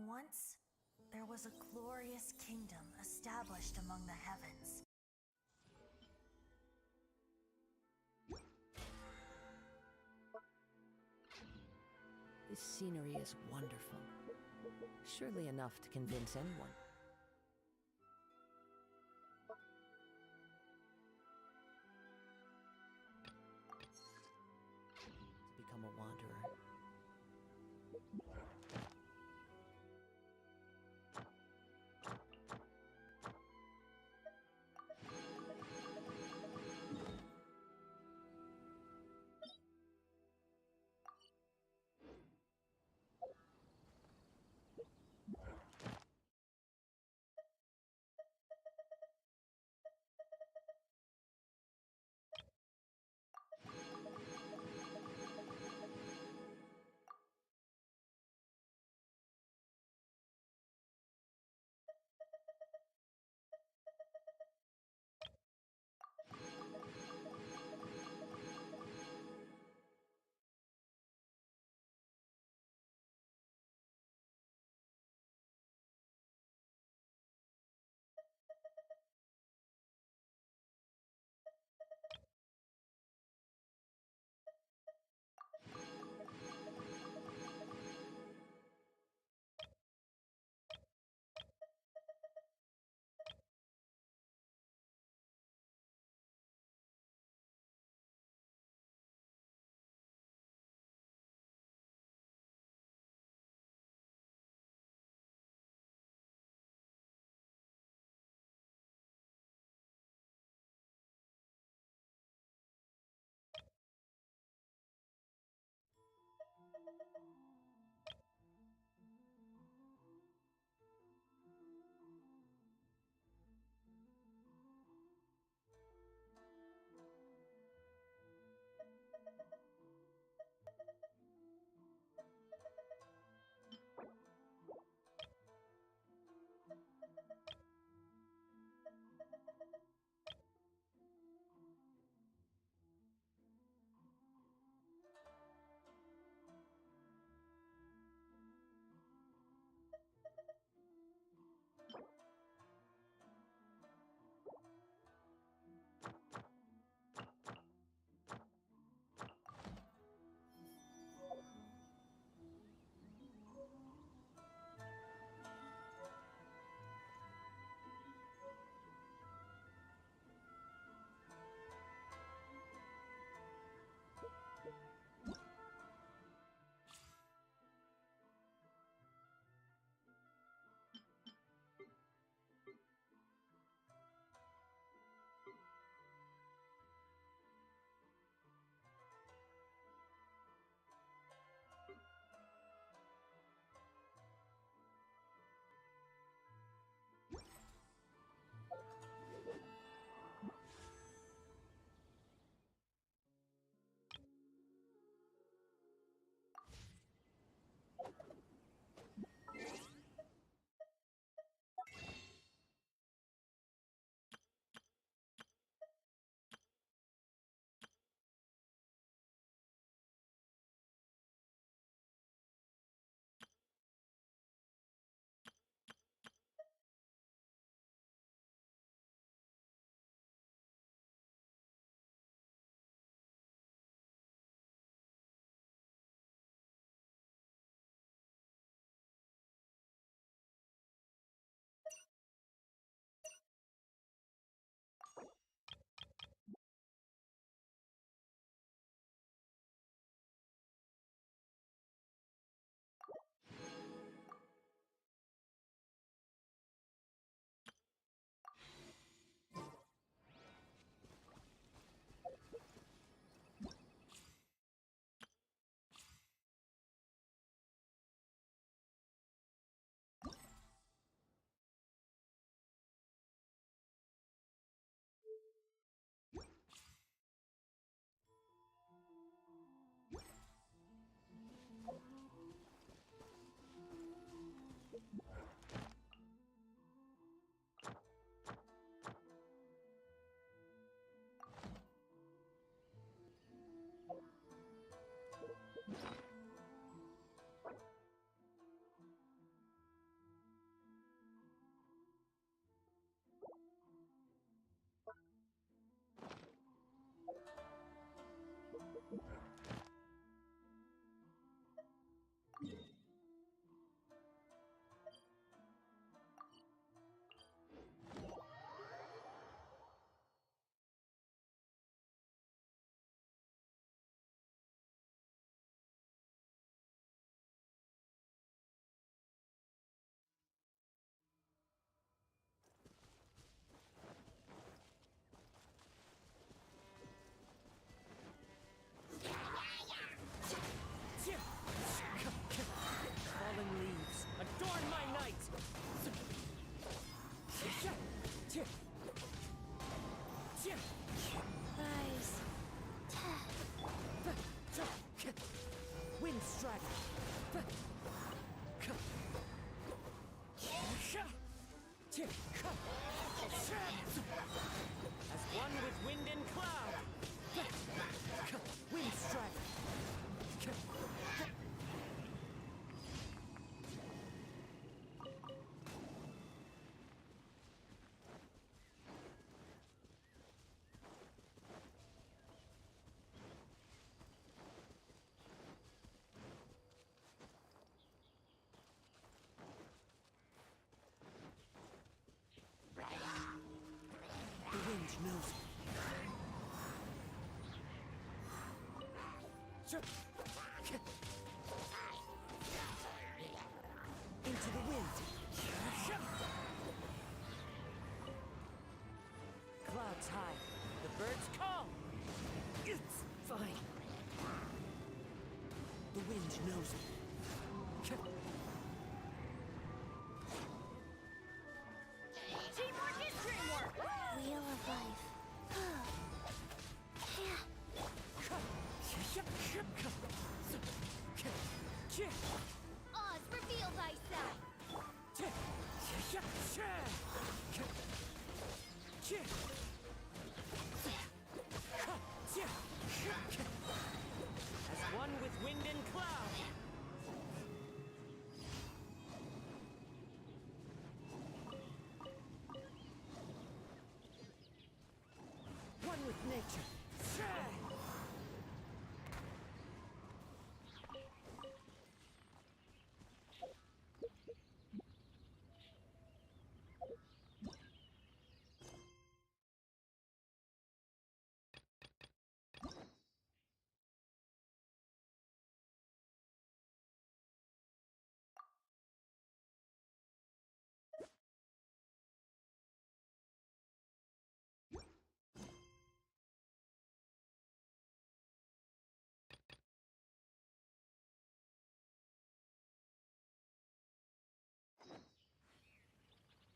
Once, there was a glorious kingdom established among the heavens. This scenery is wonderful. Surely enough to convince anyone. To become a wanderer. dragon. As one with wind and cloud. Wind strike. The wind knows me. Into the wind. Clouds high. The birds call. It's fine. The wind knows me. Teamwork is dreamwork! Wheel of life. Oz, reveal thyself! As one with wind and cloud. One with nature.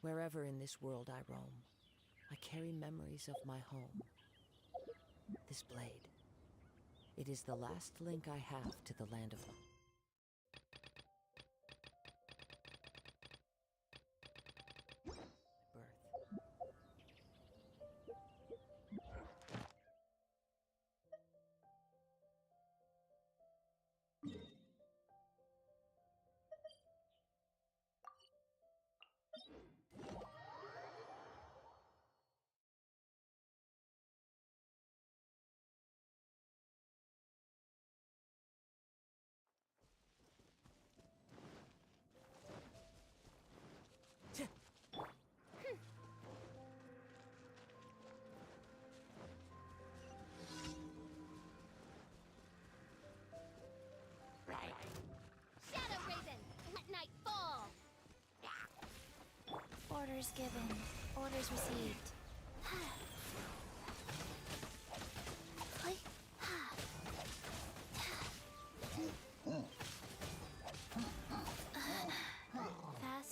Wherever in this world I roam, I carry memories of my home. This blade, it is the last link I have to the land of birth. Shadow Raven, let night fall! Orders given, orders received. Fast.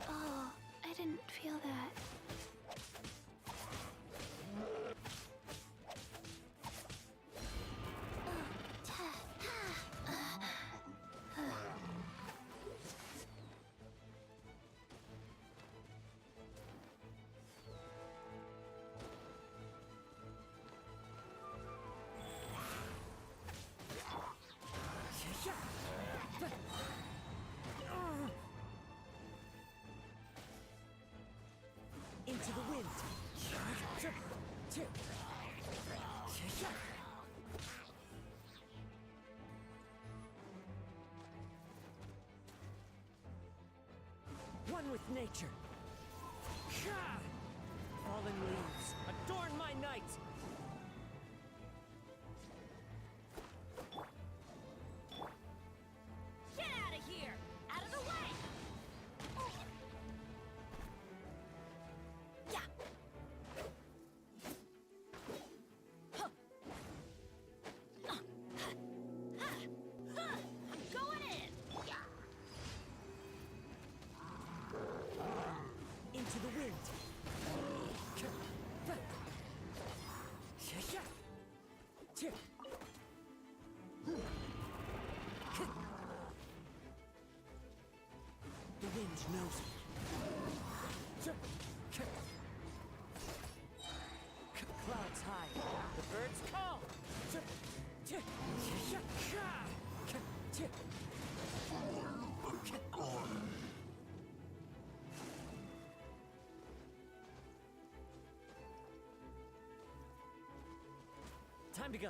Oh, I didn't feel that. Into the wind. One with nature. Fallen leaves, adorn my night. Get out of here! Out of the way! Yeah! I'm going in! knows me. Clouds high, the birds call. Time to go.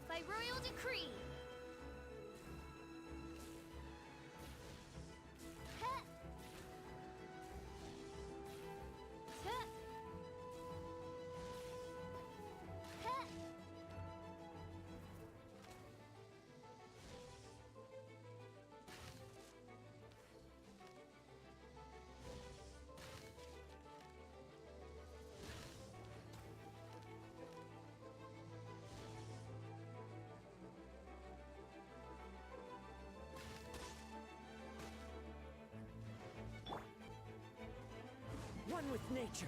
By royal decree. Heh. Heh. Heh. One with nature.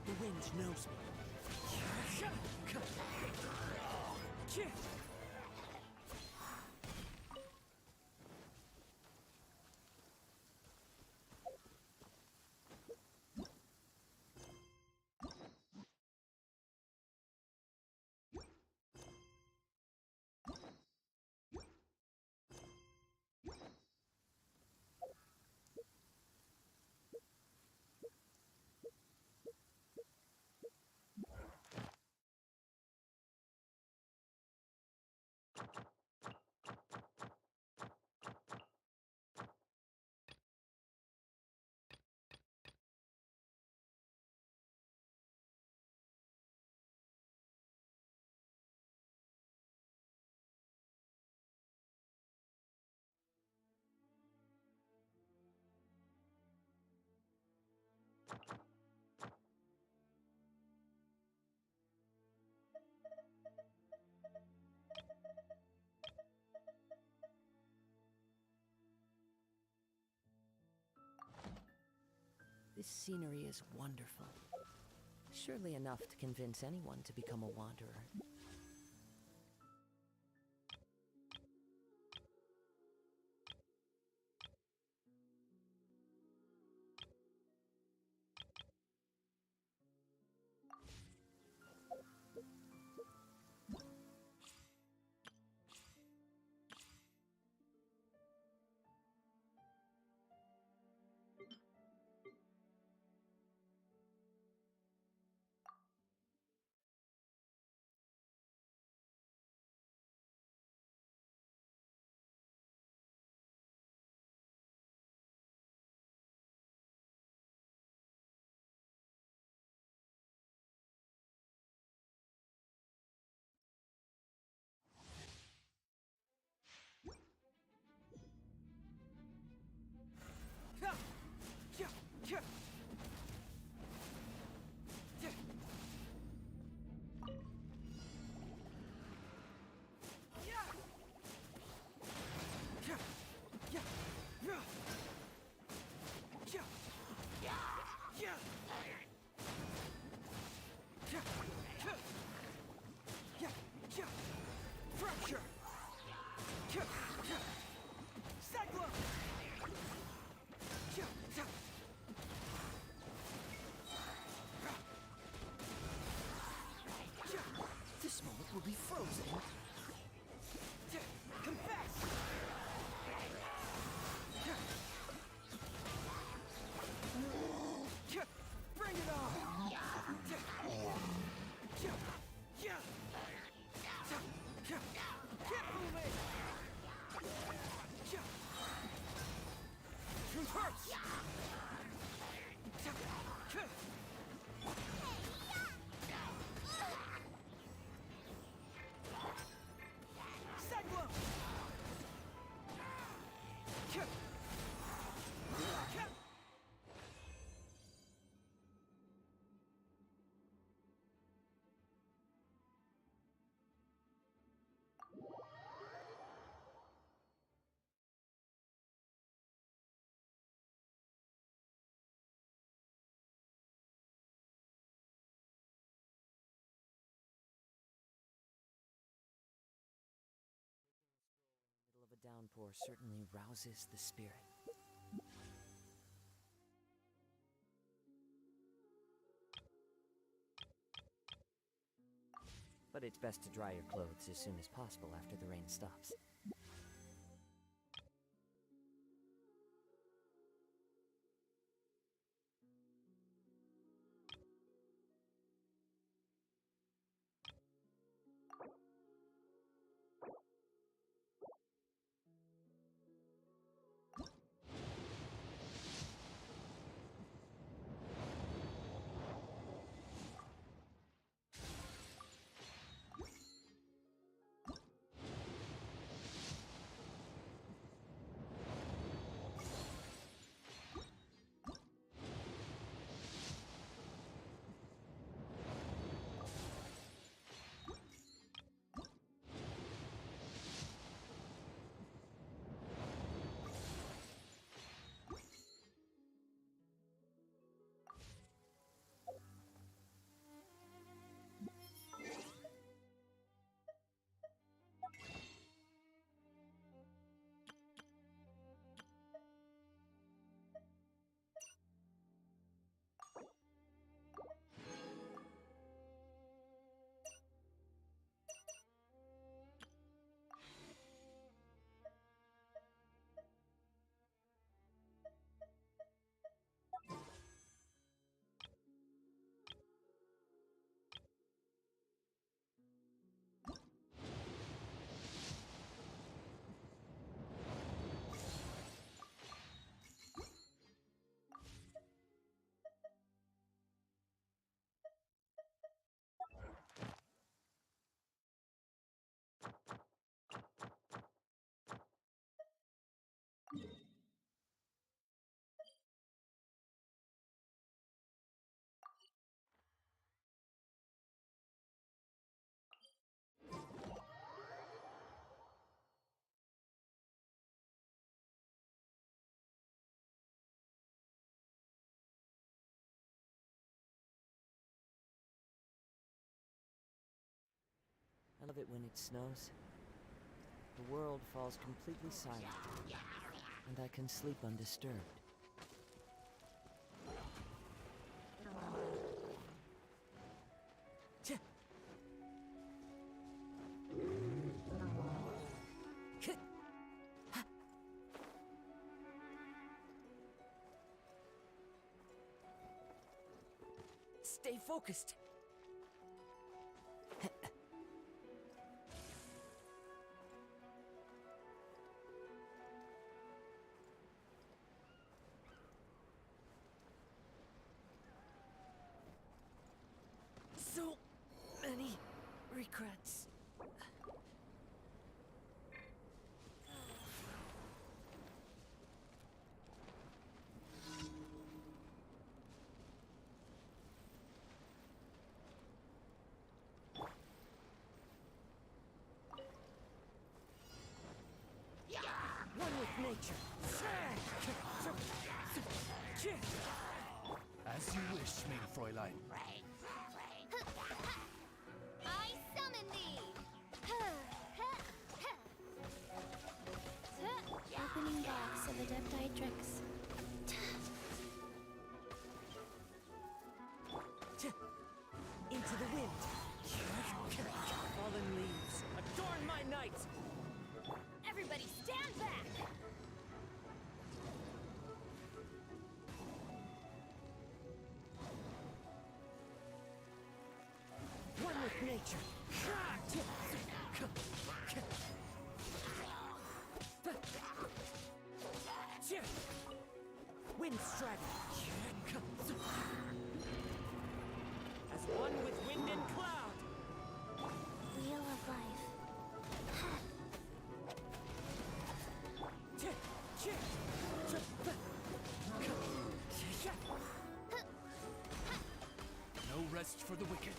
The wind knows me. This scenery is wonderful. Surely enough to convince anyone to become a wanderer. downpour certainly rouses the spirit. But it's best to dry your clothes as soon as possible after the rain stops. I love it when it snows. The world falls completely silent, and I can sleep undisturbed. Stay focused. So many regrets. One with nature. As you wish, mein Fräulein. I summon thee! Opening box of Adepti Tricks. Into the wind. Fallen leaves, adorn my night. Everybody stand back! One with nature. Wind strike. As one with wind and cloud. Wheel of life. No rest for the wicked.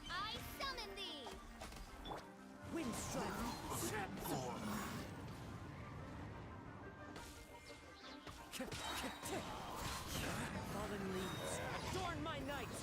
I summon thee! Wind strike. Fallen leaves, adorn my night.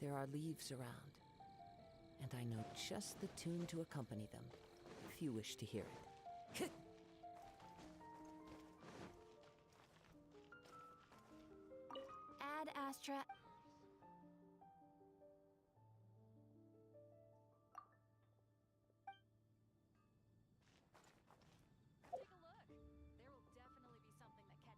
There are leaves around, and I know just the tune to accompany them, if you wish to hear it. Ad Astra. Take a look. There will definitely be something that catches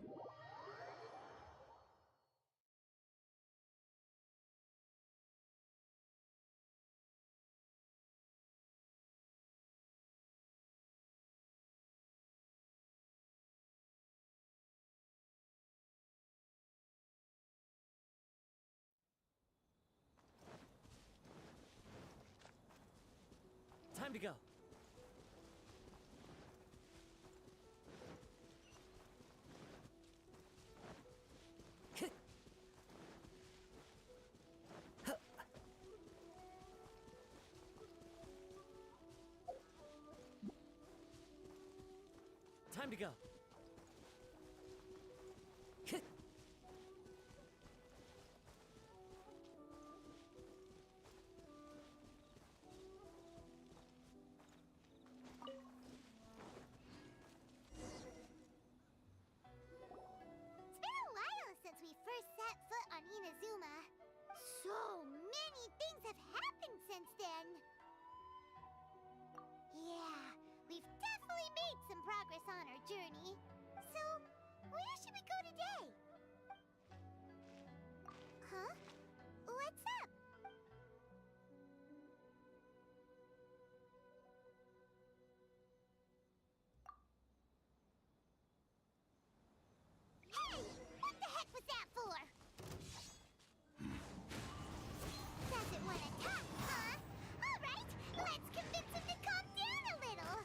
your eye. Time to go. Time to go. It's been a while since we first set foot on Inazuma. So many things have happened since then. Yeah, we've definitely made some progress on our journey. So, where should we go today? Huh? What's up? Hey! What the heck was that for? Doesn't want to talk, huh? Alright, let's convince him to calm down a little.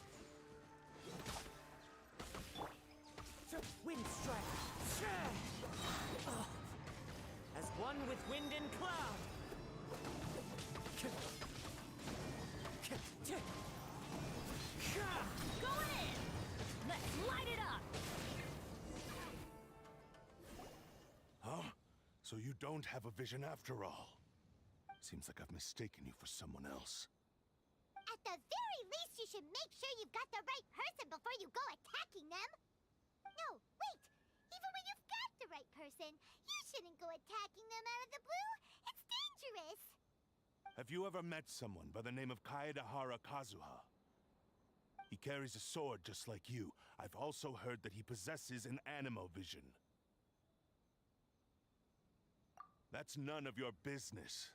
Wind strike. As one with wind and cloud. Going in! Let's light it up! Huh? So you don't have a vision after all? Seems like I've mistaken you for someone else. At the very least, you should make sure you've got the right person before you go attacking them. No, wait! Even when you've got the right person, you shouldn't go attacking them out of the blue. It's dangerous. Have you ever met someone by the name of Kaedahara Kazuha? He carries a sword just like you. I've also heard that he possesses an animo vision. That's none of your business.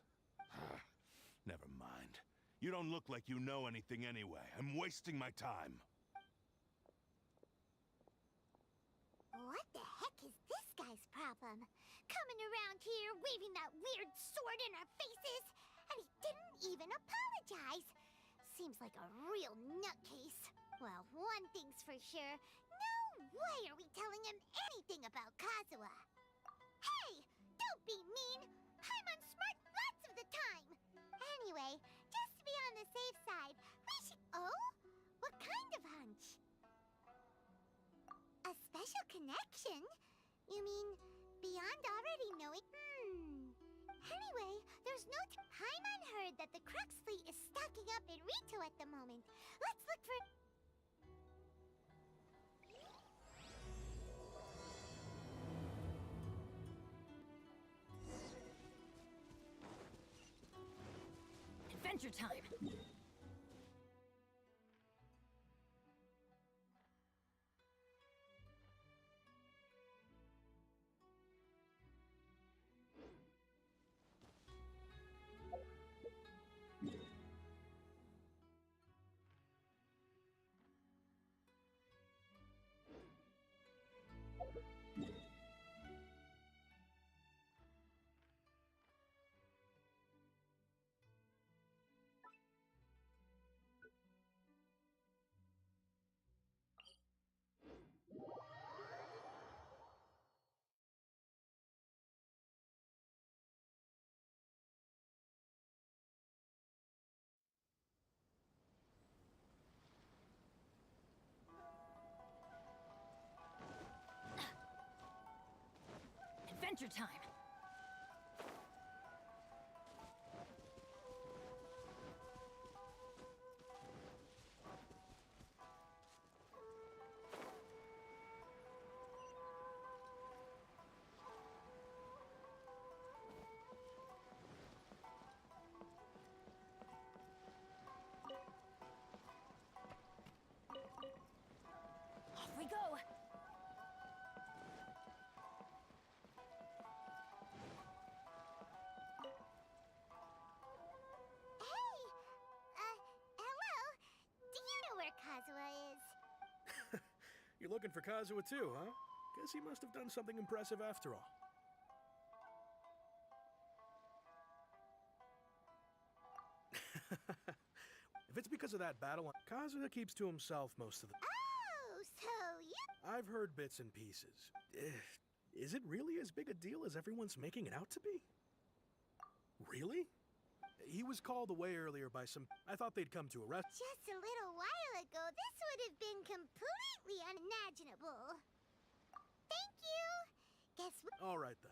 Never mind. You don't look like you know anything anyway. I'm wasting my time. What the them. Coming around here, waving that weird sword in our faces, and he didn't even apologize. Seems like a real nutcase. Well, one thing's for sure. No way are we telling him anything about Kazuha. Hey! Don't be mean! Paimon's smart lots of the time! Anyway, just to be on the safe side, we should... Oh? What kind of hunch? A special connection? You mean, beyond already knowing? Anyway, there's no... Paimon heard that the Crux fleet is stocking up in Rito at the moment. Let's look for... Adventure time! Adventure time! Off we go! Hey! Hello? Do you know where Kazuha is? You're looking for Kazuha too, huh? Guess he must have done something impressive after all. If it's because of that battle, Kazuha keeps to himself most of the... Oh, so you... I've heard bits and pieces. Is it really as big a deal as everyone's making it out to be? Really? He was called away earlier by some... I thought they'd come to arrest... Just a little while ago, this would have been completely unimaginable. Thank you! Guess what? All right then.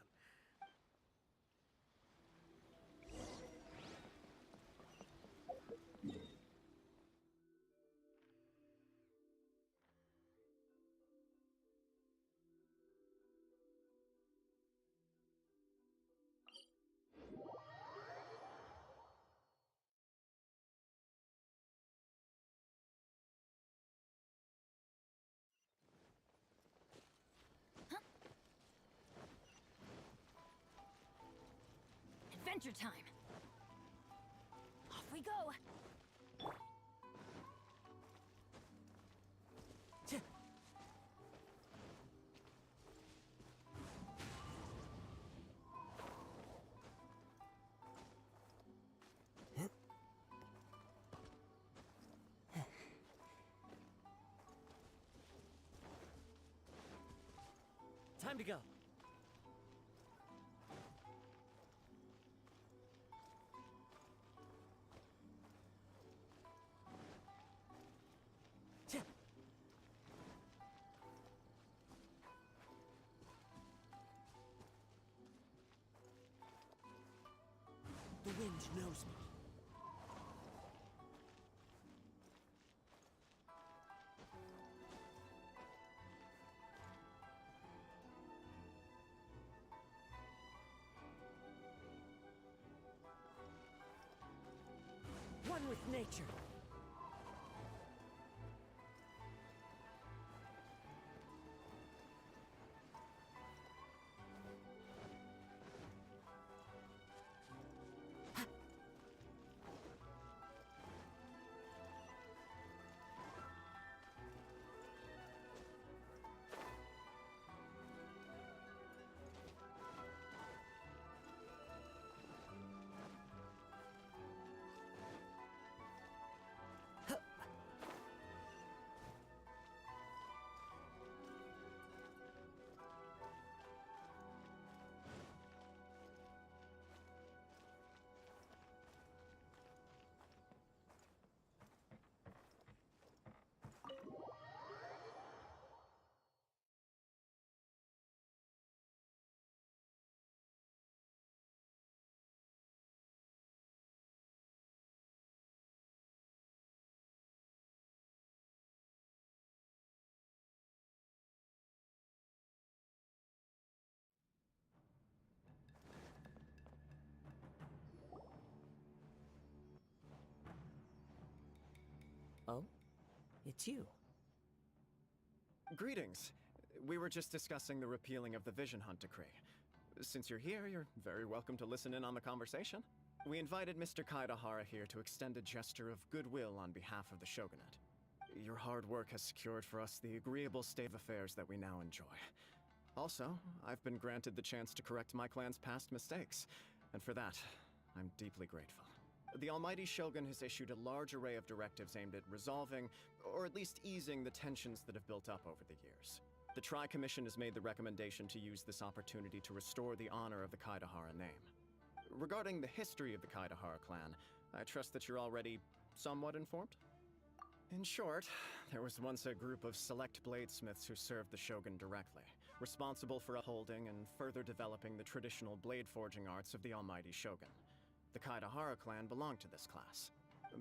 Adventure time! Off we go! Time to go. The wind knows me. One with nature. it's you. Greetings. We were just discussing the repealing of the Vision Hunt Decree. Since you're here, you're very welcome to listen in on the conversation. We invited Mr. Kaidahara here to extend a gesture of goodwill on behalf of the Shogunate. Your hard work has secured for us the agreeable state of affairs that we now enjoy. Also, I've been granted the chance to correct my clan's past mistakes, and for that, I'm deeply grateful. The Almighty Shogun has issued a large array of directives aimed at resolving, or at least easing, the tensions that have built up over the years. The Tri-Commission has made the recommendation to use this opportunity to restore the honor of the Kaidahara name. Regarding the history of the Kaidahara clan, I trust that you're already somewhat informed? In short, there was once a group of select bladesmiths who served the Shogun directly, responsible for upholding and further developing the traditional blade forging arts of the Almighty Shogun. The Kaidahara clan belonged to this class.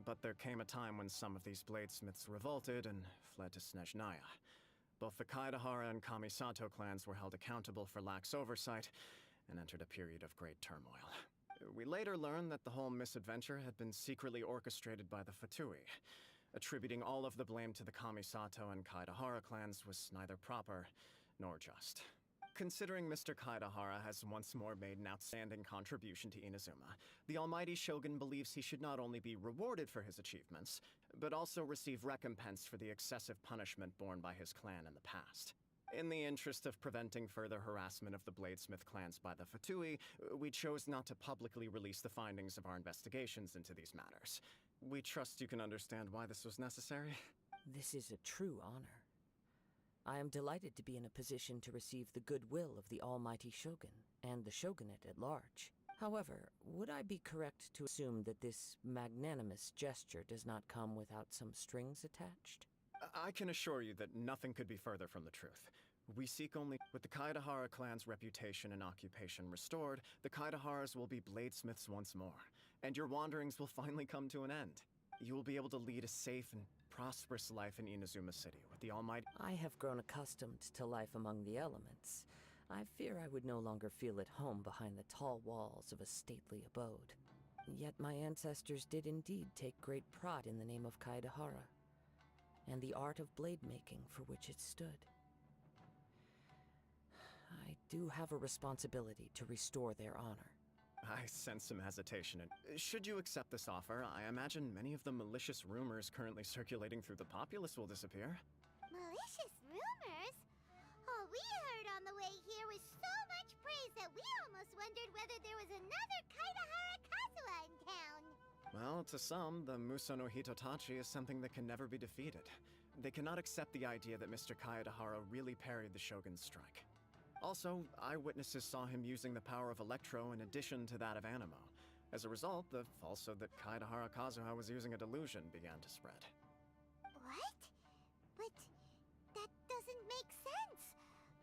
But there came a time when some of these bladesmiths revolted and fled to Snezhnaya. Both the Kaidahara and Kamisato clans were held accountable for lax oversight and entered a period of great turmoil. We later learned that the whole misadventure had been secretly orchestrated by the Fatui. Attributing all of the blame to the Kamisato and Kaidahara clans was neither proper nor just. Considering Mr. Kaidahara has once more made an outstanding contribution to Inazuma, the Almighty Shogun believes he should not only be rewarded for his achievements, but also receive recompense for the excessive punishment borne by his clan in the past. In the interest of preventing further harassment of the Bladesmith clans by the Fatui, we chose not to publicly release the findings of our investigations into these matters. We trust you can understand why this was necessary. This is a true honor. I am delighted to be in a position to receive the goodwill of the Almighty Shogun and the Shogunate at large. However, would I be correct to assume that this magnanimous gesture does not come without some strings attached? I can assure you that nothing could be further from the truth. We seek only... With the Kaidahara clan's reputation and occupation restored, the Kaidaharas will be bladesmiths once more, and your wanderings will finally come to an end. You will be able to lead a safe and prosperous life in Inazuma City with the Almighty... I have grown accustomed to life among the elements. I fear I would no longer feel at home behind the tall walls of a stately abode. Yet my ancestors did indeed take great pride in the name of Kaidahara, and the art of blade making for which it stood. I do have a responsibility to restore their honor. I sense some hesitation. Should you accept this offer, I imagine many of the malicious rumors currently circulating through the populace will disappear. Malicious rumors? All we heard on the way here was so much praise that we almost wondered whether there was another Kaidahara Kazuha in town. Well, to some, the Muso no Hitotachi is something that can never be defeated. They cannot accept the idea that Mr. Kaidahara really parried the Shogun's strike. Also, eyewitnesses saw him using the power of Electro in addition to that of Animo. As a result, the falsehood that Kaidahara Kazuha was using a delusion began to spread. What? But that doesn't make sense.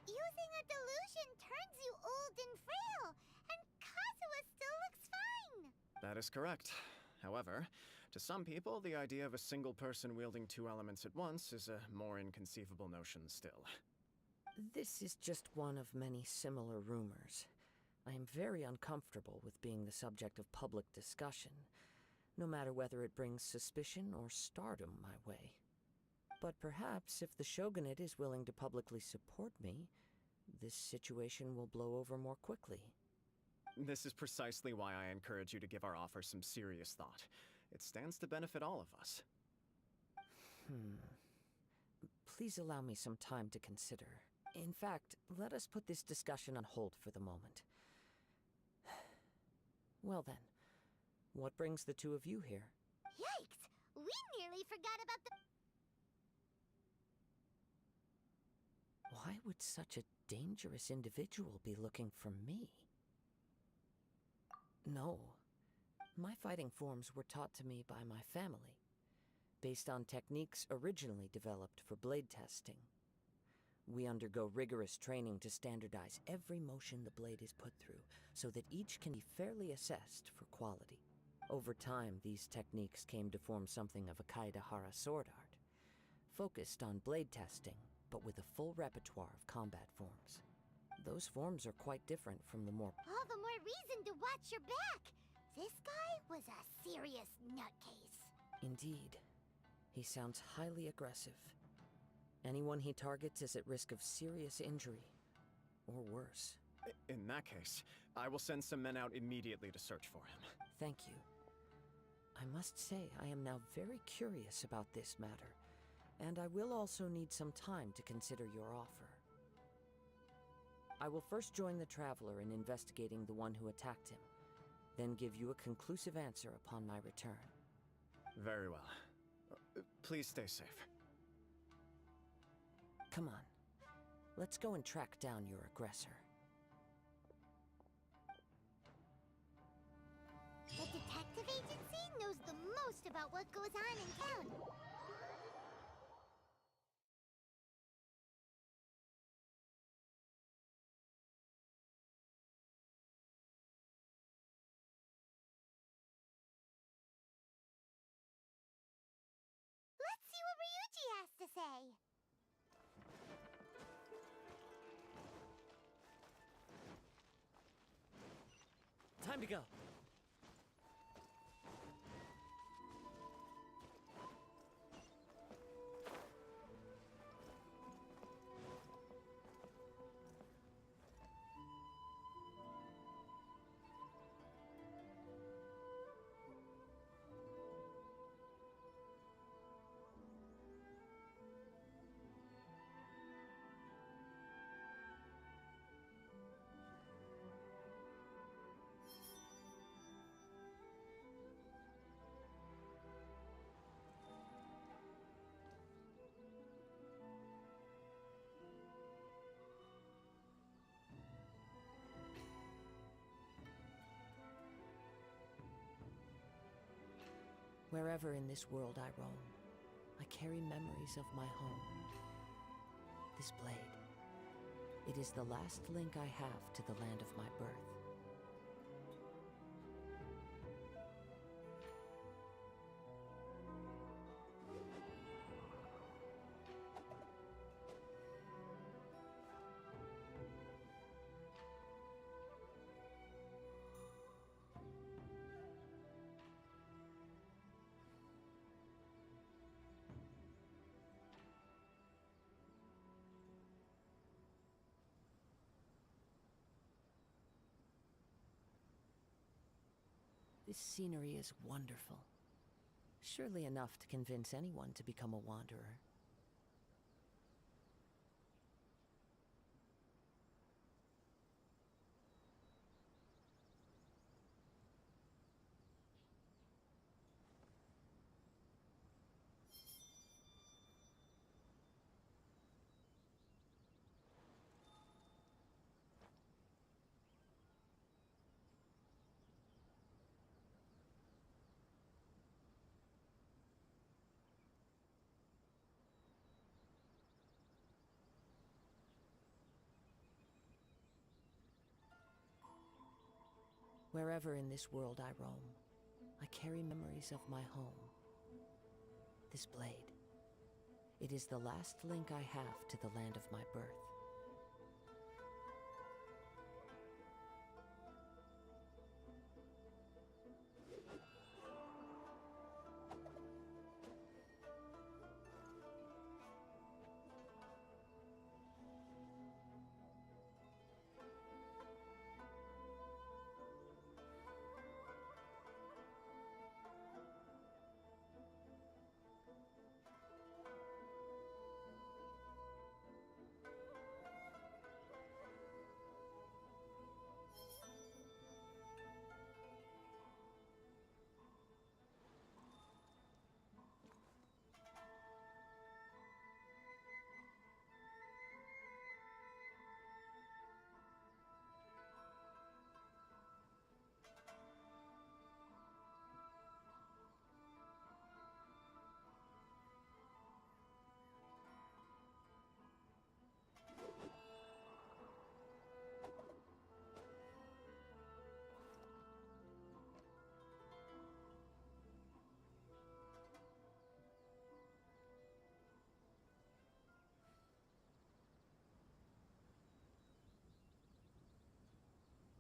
Using a delusion turns you old and frail, and Kazuha still looks fine. That is correct. However, to some people, the idea of a single person wielding two elements at once is a more inconceivable notion still. This is just one of many similar rumors. I am very uncomfortable with being the subject of public discussion, no matter whether it brings suspicion or stardom my way. But perhaps if the Shogunate is willing to publicly support me, this situation will blow over more quickly. This is precisely why I encourage you to give our offer some serious thought. It stands to benefit all of us. Please allow me some time to consider. In fact, let us put this discussion on hold for the moment. Well then, what brings the two of you here? Yikes! We nearly forgot about the... Why would such a dangerous individual be looking for me? No. My fighting forms were taught to me by my family, based on techniques originally developed for blade testing. We undergo rigorous training to standardize every motion the blade is put through, so that each can be fairly assessed for quality. Over time, these techniques came to form something of a Kaidahara sword art, focused on blade testing, but with a full repertoire of combat forms. Those forms are quite different from the more... All the more reason to watch your back! This guy was a serious nutcase. Indeed. He sounds highly aggressive. Anyone he targets is at risk of serious injury, or worse. In that case, I will send some men out immediately to search for him. Thank you. I must say I am now very curious about this matter, and I will also need some time to consider your offer. I will first join the Traveler in investigating the one who attacked him, then give you a conclusive answer upon my return. Very well. Please stay safe. Come on. Let's go and track down your aggressor. The detective agency knows the most about what goes on in town. Let's see what Ryuji has to say. Time to go. Wherever in this world I roam, I carry memories of my home. This blade, it is the last link I have to the land of my birth. This scenery is wonderful. Surely enough to convince anyone to become a wanderer. Wherever in this world I roam, I carry memories of my home. This blade, it is the last link I have to the land of my birth.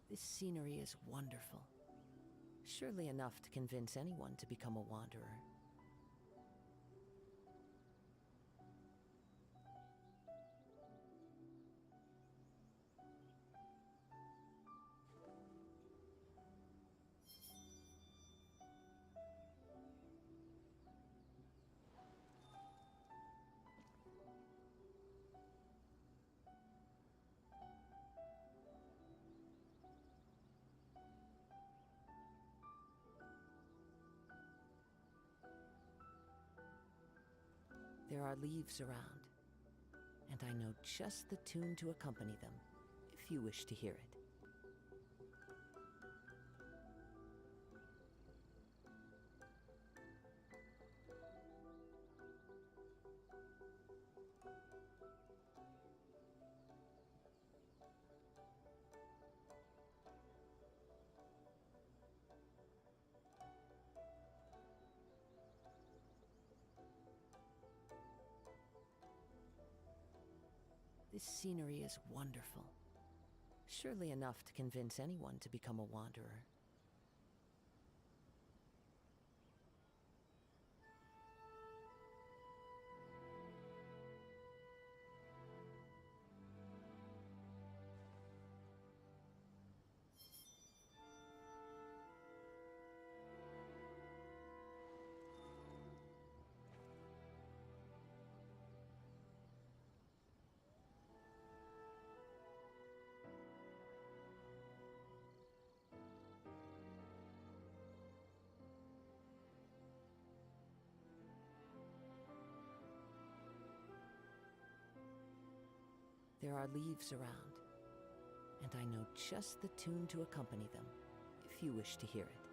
This scenery is wonderful. Surely enough to convince anyone to become a wanderer. There are leaves around, and I know just the tune to accompany them, if you wish to hear it. This scenery is wonderful. Surely enough to convince anyone to become a wanderer. There are leaves around, and I know just the tune to accompany them, if you wish to hear it.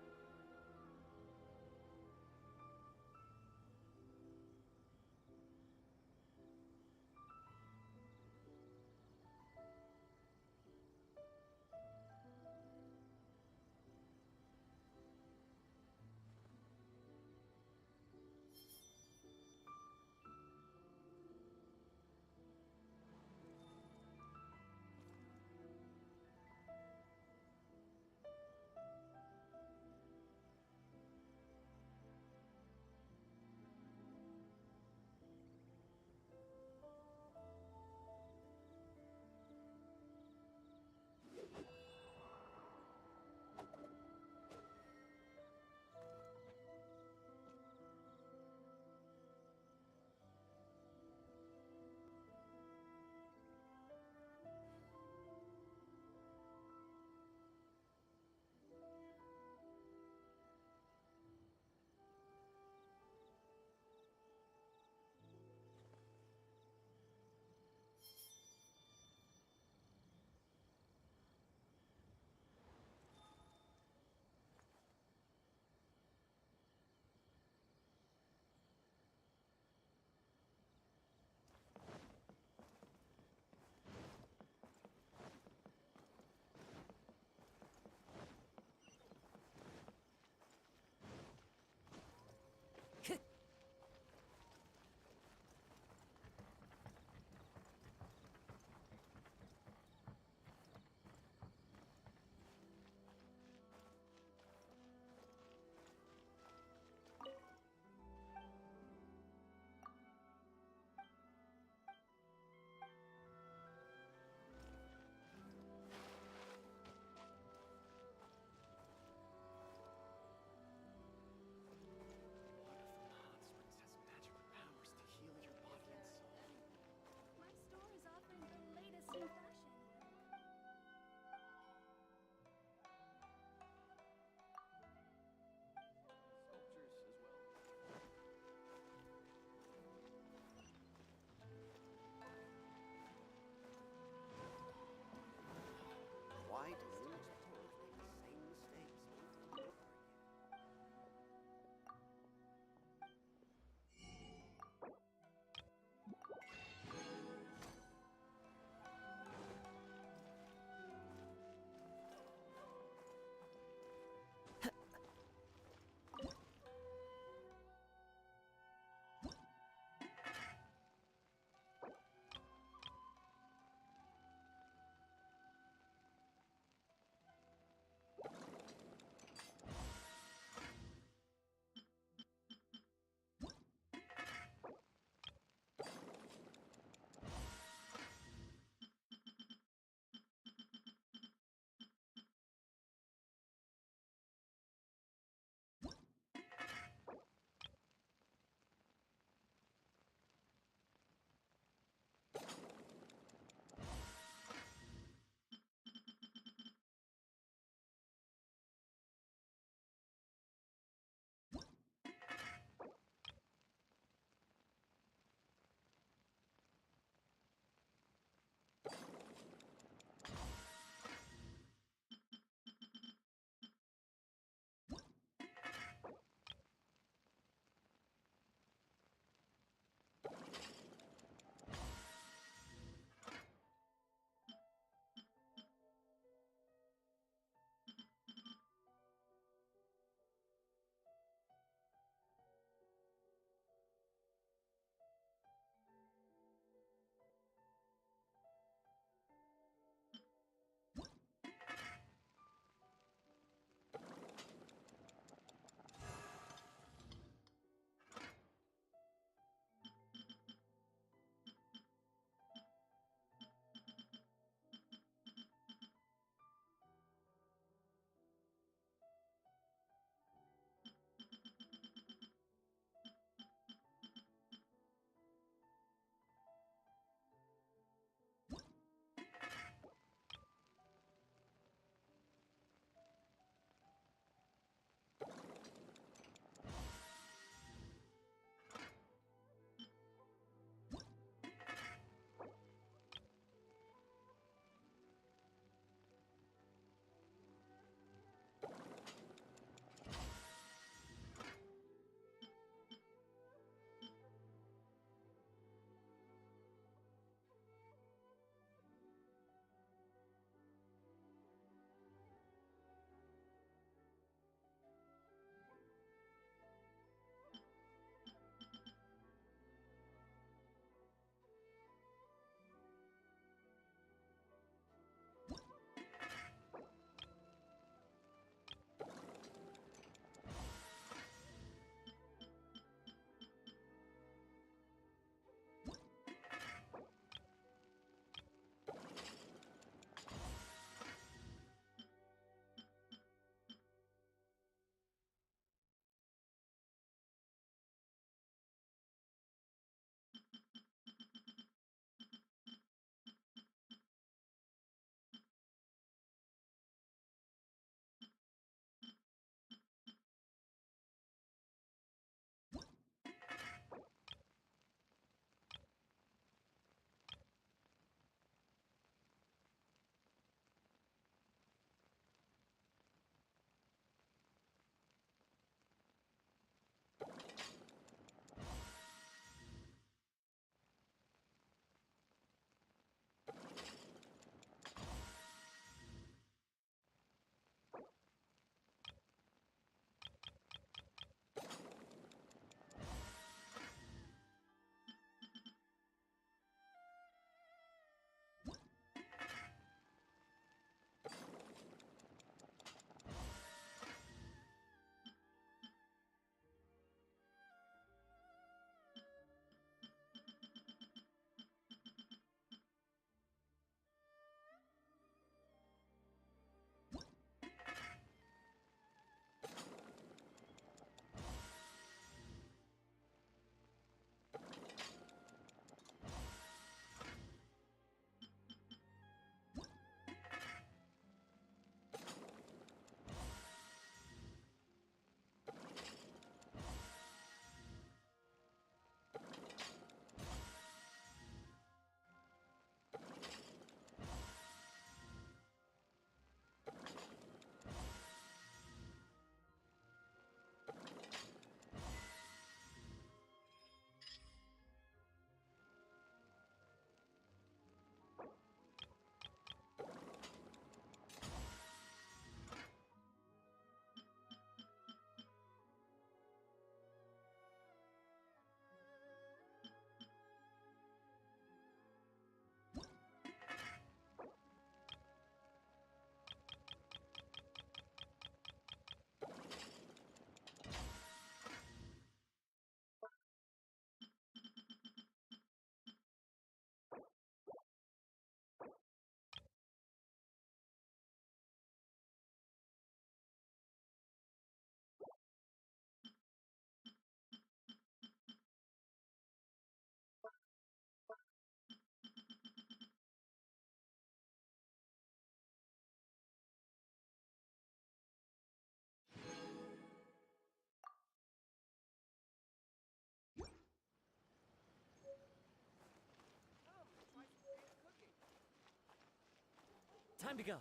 Time to go.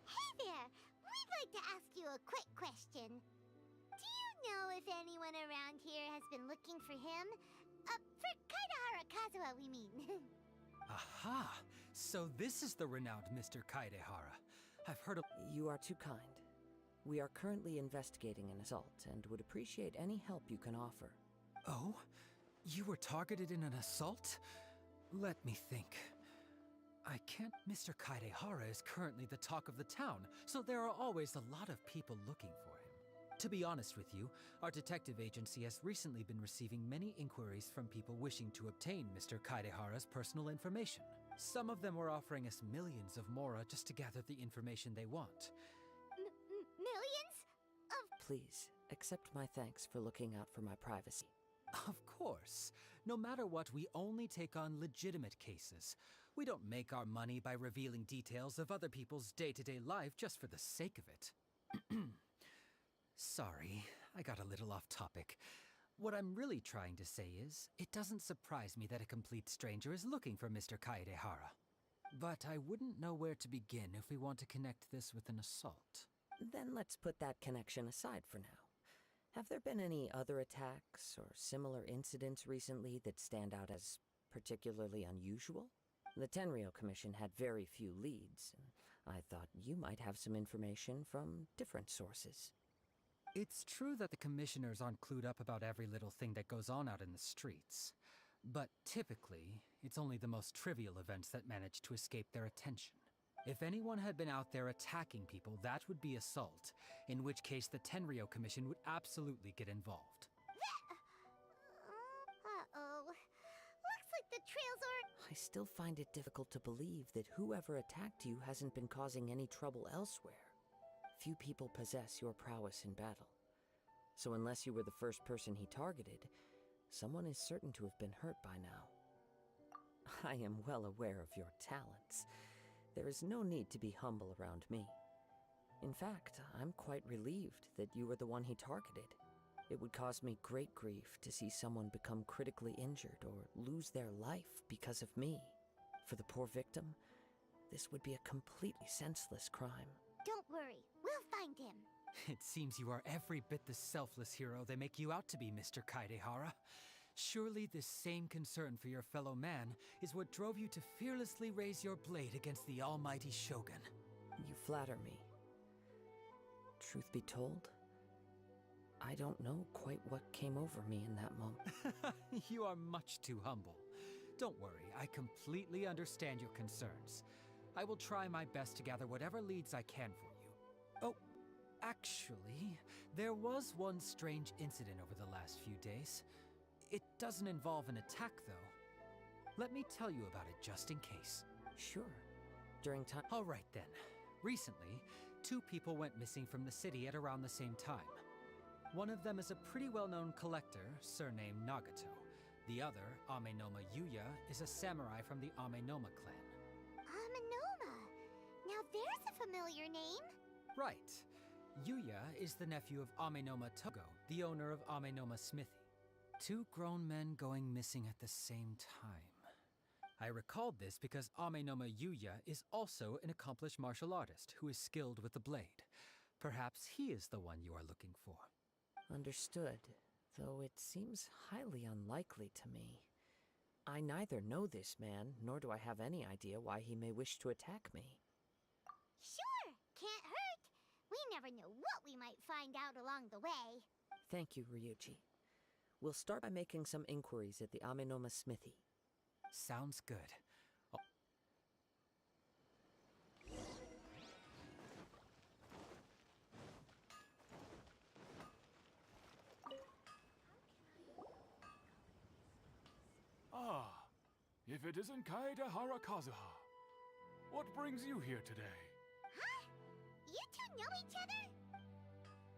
Hey there! We'd like to ask you a quick question. Do you know if anyone around here has been looking for him? For Kaidahara Kazuha, we mean. Aha! So this is the renowned Mr. Kaidehara. I've heard of... You are too kind. We are currently investigating an assault and would appreciate any help you can offer. Oh? You were targeted in an assault? Let me think. I can't... Mr. Kaidehara is currently the talk of the town, so there are always a lot of people looking for him. To be honest with you, our detective agency has recently been receiving many inquiries from people wishing to obtain Mr. Kaidehara's personal information. Some of them were offering us millions of mora just to gather the information they want. Millions? Of... Please, accept my thanks for looking out for my privacy. Of course. No matter what, we only take on legitimate cases. We don't make our money by revealing details of other people's day-to-day life just for the sake of it. Sorry, I got a little off topic. What I'm really trying to say is, it doesn't surprise me that a complete stranger is looking for Mr. Kaedehara. But I wouldn't know where to begin if we want to connect this with an assault. Then let's put that connection aside for now. Have there been any other attacks or similar incidents recently that stand out as particularly unusual? The Tenryou Commission had very few leads, and I thought you might have some information from different sources. It's true that the commissioners aren't clued up about every little thing that goes on out in the streets. But typically, it's only the most trivial events that manage to escape their attention. If anyone had been out there attacking people, that would be assault, in which case the Tenryou Commission would absolutely get involved. Uh-oh. Looks like the trails are... I still find it difficult to believe that whoever attacked you hasn't been causing any trouble elsewhere. Few people possess your prowess in battle. So unless you were the first person he targeted, someone is certain to have been hurt by now. I am well aware of your talents. There is no need to be humble around me. In fact, I'm quite relieved that you were the one he targeted. It would cause me great grief to see someone become critically injured or lose their life because of me. For the poor victim, this would be a completely senseless crime. Don't worry, we'll find him. It seems you are every bit the selfless hero they make you out to be, Mr. Kaedehara. Surely this same concern for your fellow man is what drove you to fearlessly raise your blade against the almighty Shogun. You flatter me. Truth be told, I don't know quite what came over me in that moment. You are much too humble. Don't worry, I completely understand your concerns. I will try my best to gather whatever leads I can for you. Oh, actually, there was one strange incident over the last few days. It doesn't involve an attack, though. Let me tell you about it just in case. Sure. During time... All right, then. Recently, 2 people went missing from the city at around the same time. One of them is a pretty well-known collector, surnamed Nagato. The other, Amenoma Yuya, is a samurai from the Amenoma clan. Amenoma. Now there's a familiar name. Right. Yuya is the nephew of Amenoma Togo, the owner of Amenoma Smithy. 2 grown men going missing at the same time. I recalled this because Amenoma Yuya is also an accomplished martial artist who is skilled with the blade. Perhaps he is the one you are looking for. Understood, though it seems highly unlikely to me. I neither know this man, nor do I have any idea why he may wish to attack me. Sure, can't hurt. We never know what we might find out along the way. Thank you, Ryuji. We'll start by making some inquiries at the Amenoma smithy. Sounds good. Ah, if it isn't Kaedehara Kazuha. What brings you here today? Huh? You two know each other?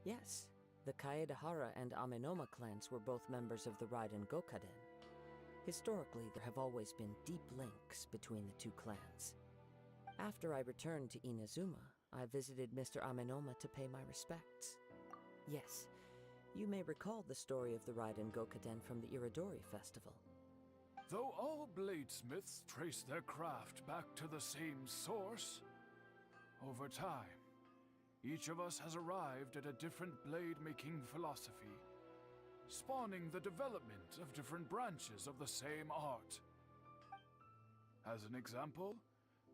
Yes, the Kaedehara and Amenoma clans were both members of the Raiden Gokaden. Historically, there have always been deep links between the two clans. After I returned to Inazuma, I visited Mr. Amenoma to pay my respects. Yes, you may recall the story of the Raiden Gokaden from the Iridori Festival. Though all bladesmiths trace their craft back to the same source, over time, each of us has arrived at a different blade-making philosophy, spawning the development of different branches of the same art. As an example,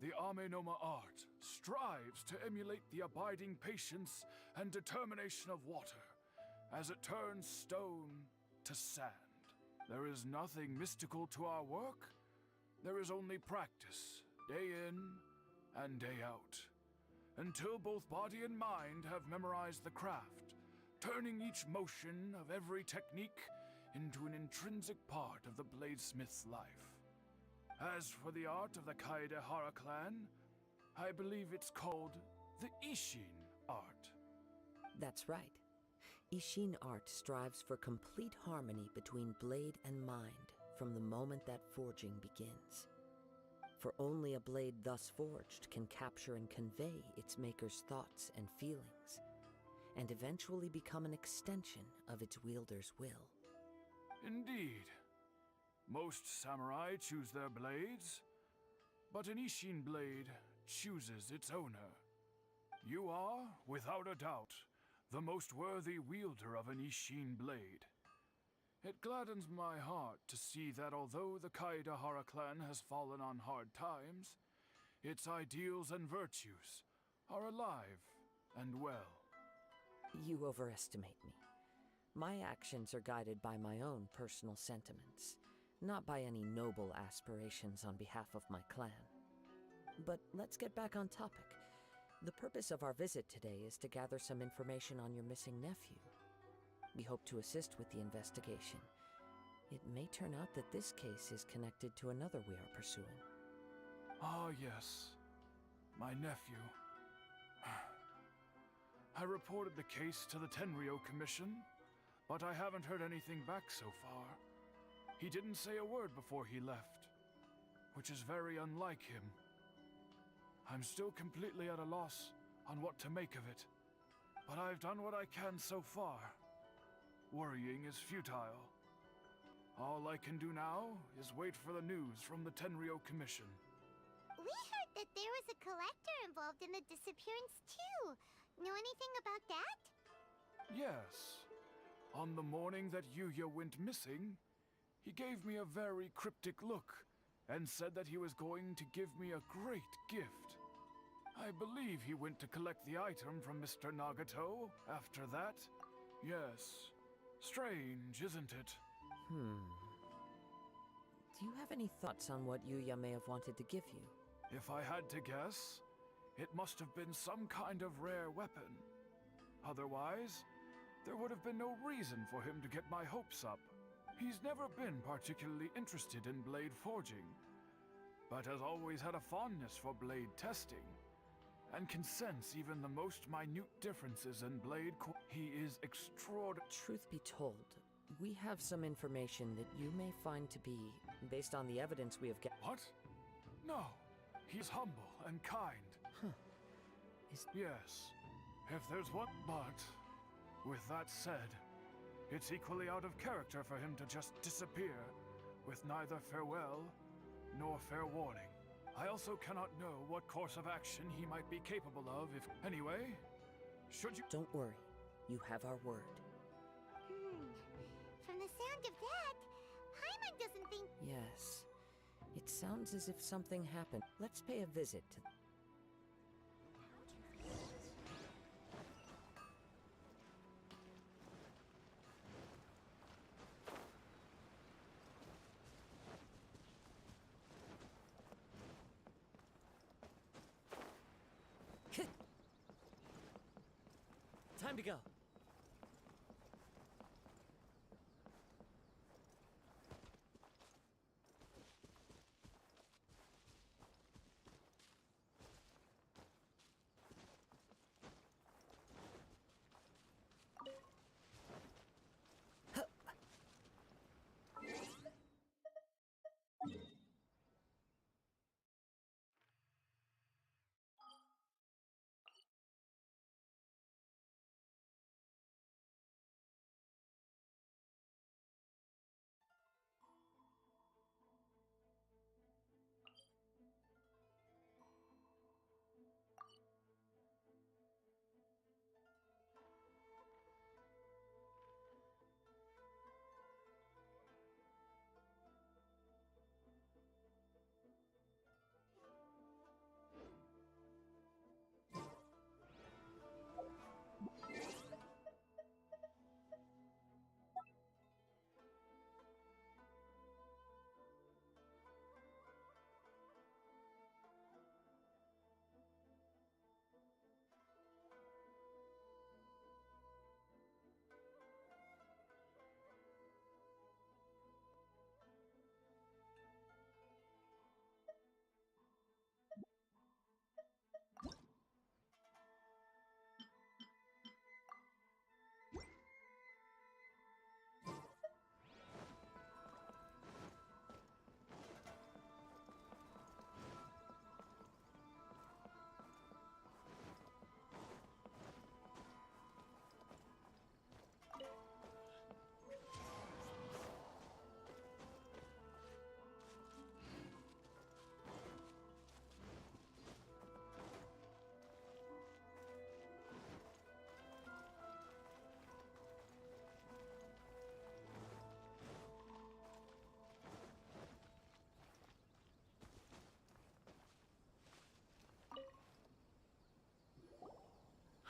the Amenoma art strives to emulate the abiding patience and determination of water as it turns stone to sand. There is nothing mystical to our work. There is only practice, day in and day out, until both body and mind have memorized the craft, turning each motion of every technique into an intrinsic part of the bladesmith's life. As for the art of the Kaedehara clan, I believe it's called the Ishin art. That's right. Ishin art strives for complete harmony between blade and mind from the moment that forging begins. For only a blade thus forged can capture and convey its maker's thoughts and feelings, and eventually become an extension of its wielder's will. Indeed. Most samurai choose their blades, but an Ishin blade chooses its owner. You are, without a doubt, the most worthy wielder of an Ishin blade. It gladdens my heart to see that although the Kaedehara clan has fallen on hard times, its ideals and virtues are alive and well. You overestimate me. My actions are guided by my own personal sentiments, not by any noble aspirations on behalf of my clan. But let's get back on topic. The purpose of our visit today is to gather some information on your missing nephew. We hope to assist with the investigation. It may turn out that this case is connected to another we are pursuing. Ah, yes. My nephew. I reported the case to the Tenryo Commission, but I haven't heard anything back so far. He didn't say a word before he left, which is very unlike him. I'm still completely at a loss on what to make of it, but I've done what I can so far. Worrying is futile. All I can do now is wait for the news from the Tenryo Commission. We heard that there was a collector involved in the disappearance too. Know anything about that? Yes. On the morning that Yuya went missing, he gave me a very cryptic look and said that he was going to give me a great gift. I believe he went to collect the item from Mr. Nagato after that. Yes. Strange, isn't it? Do you have any thoughts on what Yuya may have wanted to give you? If I had to guess, it must have been some kind of rare weapon. Otherwise, there would have been no reason for him to get my hopes up. He's never been particularly interested in blade forging, but has always had a fondness for blade testing, and can sense even the most minute differences in blade He is extraordinary. Truth be told, we have some information that you may find to be, based on the evidence we have What? No. He's humble and kind. Yes. If there's one... But, with that said, it's equally out of character for him to just disappear, with neither farewell nor fair warning. I also cannot know what course of action he might be capable of if... Anyway, should you... Don't worry. You have our word. From the sound of that, Paimon doesn't think... Yes. Sounds as if something happened. Let's pay a visit to... Time to go.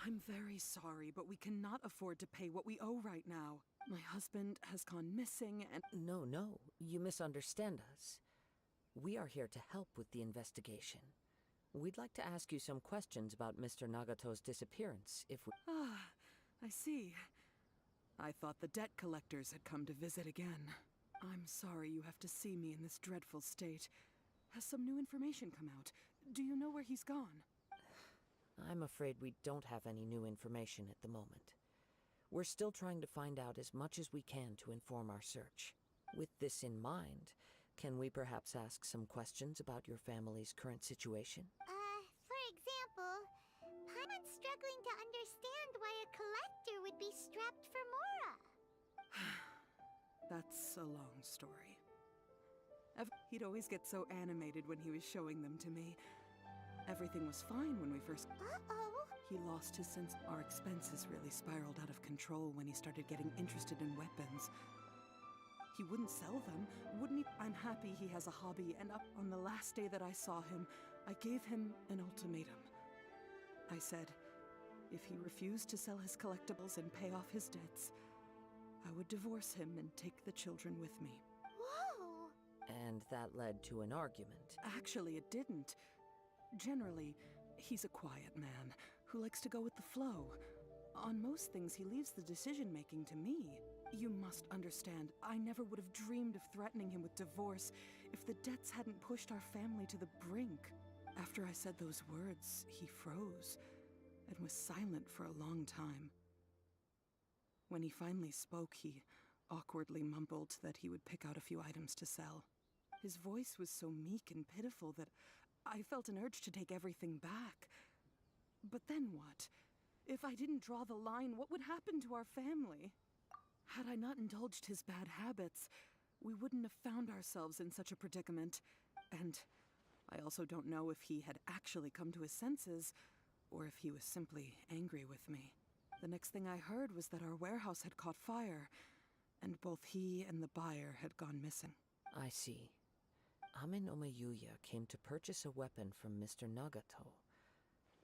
I'm very sorry, but we cannot afford to pay what we owe right now. My husband has gone missing and... No, you misunderstand us. We are here to help with the investigation. We'd like to ask you some questions about Mr. Nagato's disappearance, if we... Ah, I see. I thought the debt collectors had come to visit again. I'm sorry you have to see me in this dreadful state. Has some new information come out? Do you know where he's gone? I'm afraid we don't have any new information at the moment. We're still trying to find out as much as we can to inform our search. With this in mind, can we perhaps ask some questions about your family's current situation? For example, Paimon's struggling to understand why a collector would be strapped for Mora. That's a long story. He'd always get so animated when he was showing them to me. Everything was fine when we first... Uh-oh. He lost his sense. Our expenses really spiraled out of control when he started getting interested in weapons. He wouldn't sell them, wouldn't he? I'm happy he has a hobby, and up on the last day that I saw him, I gave him an ultimatum. I said, if he refused to sell his collectibles and pay off his debts, I would divorce him and take the children with me. Whoa! And that led to an argument. Actually, it didn't. Generally, he's a quiet man who likes to go with the flow. On most things, he leaves the decision-making to me. You must understand, I never would have dreamed of threatening him with divorce if the debts hadn't pushed our family to the brink. After I said those words, he froze and was silent for a long time. When he finally spoke, he awkwardly mumbled that he would pick out a few items to sell. His voice was so meek and pitiful that I felt an urge to take everything back. But then what? If I didn't draw the line, what would happen to our family? Had I not indulged his bad habits, we wouldn't have found ourselves in such a predicament. And I also don't know if he had actually come to his senses, or if he was simply angry with me. The next thing I heard was that our warehouse had caught fire, and both he and the buyer had gone missing. I see. Ame no Mayuya came to purchase a weapon from Mr. Nagato.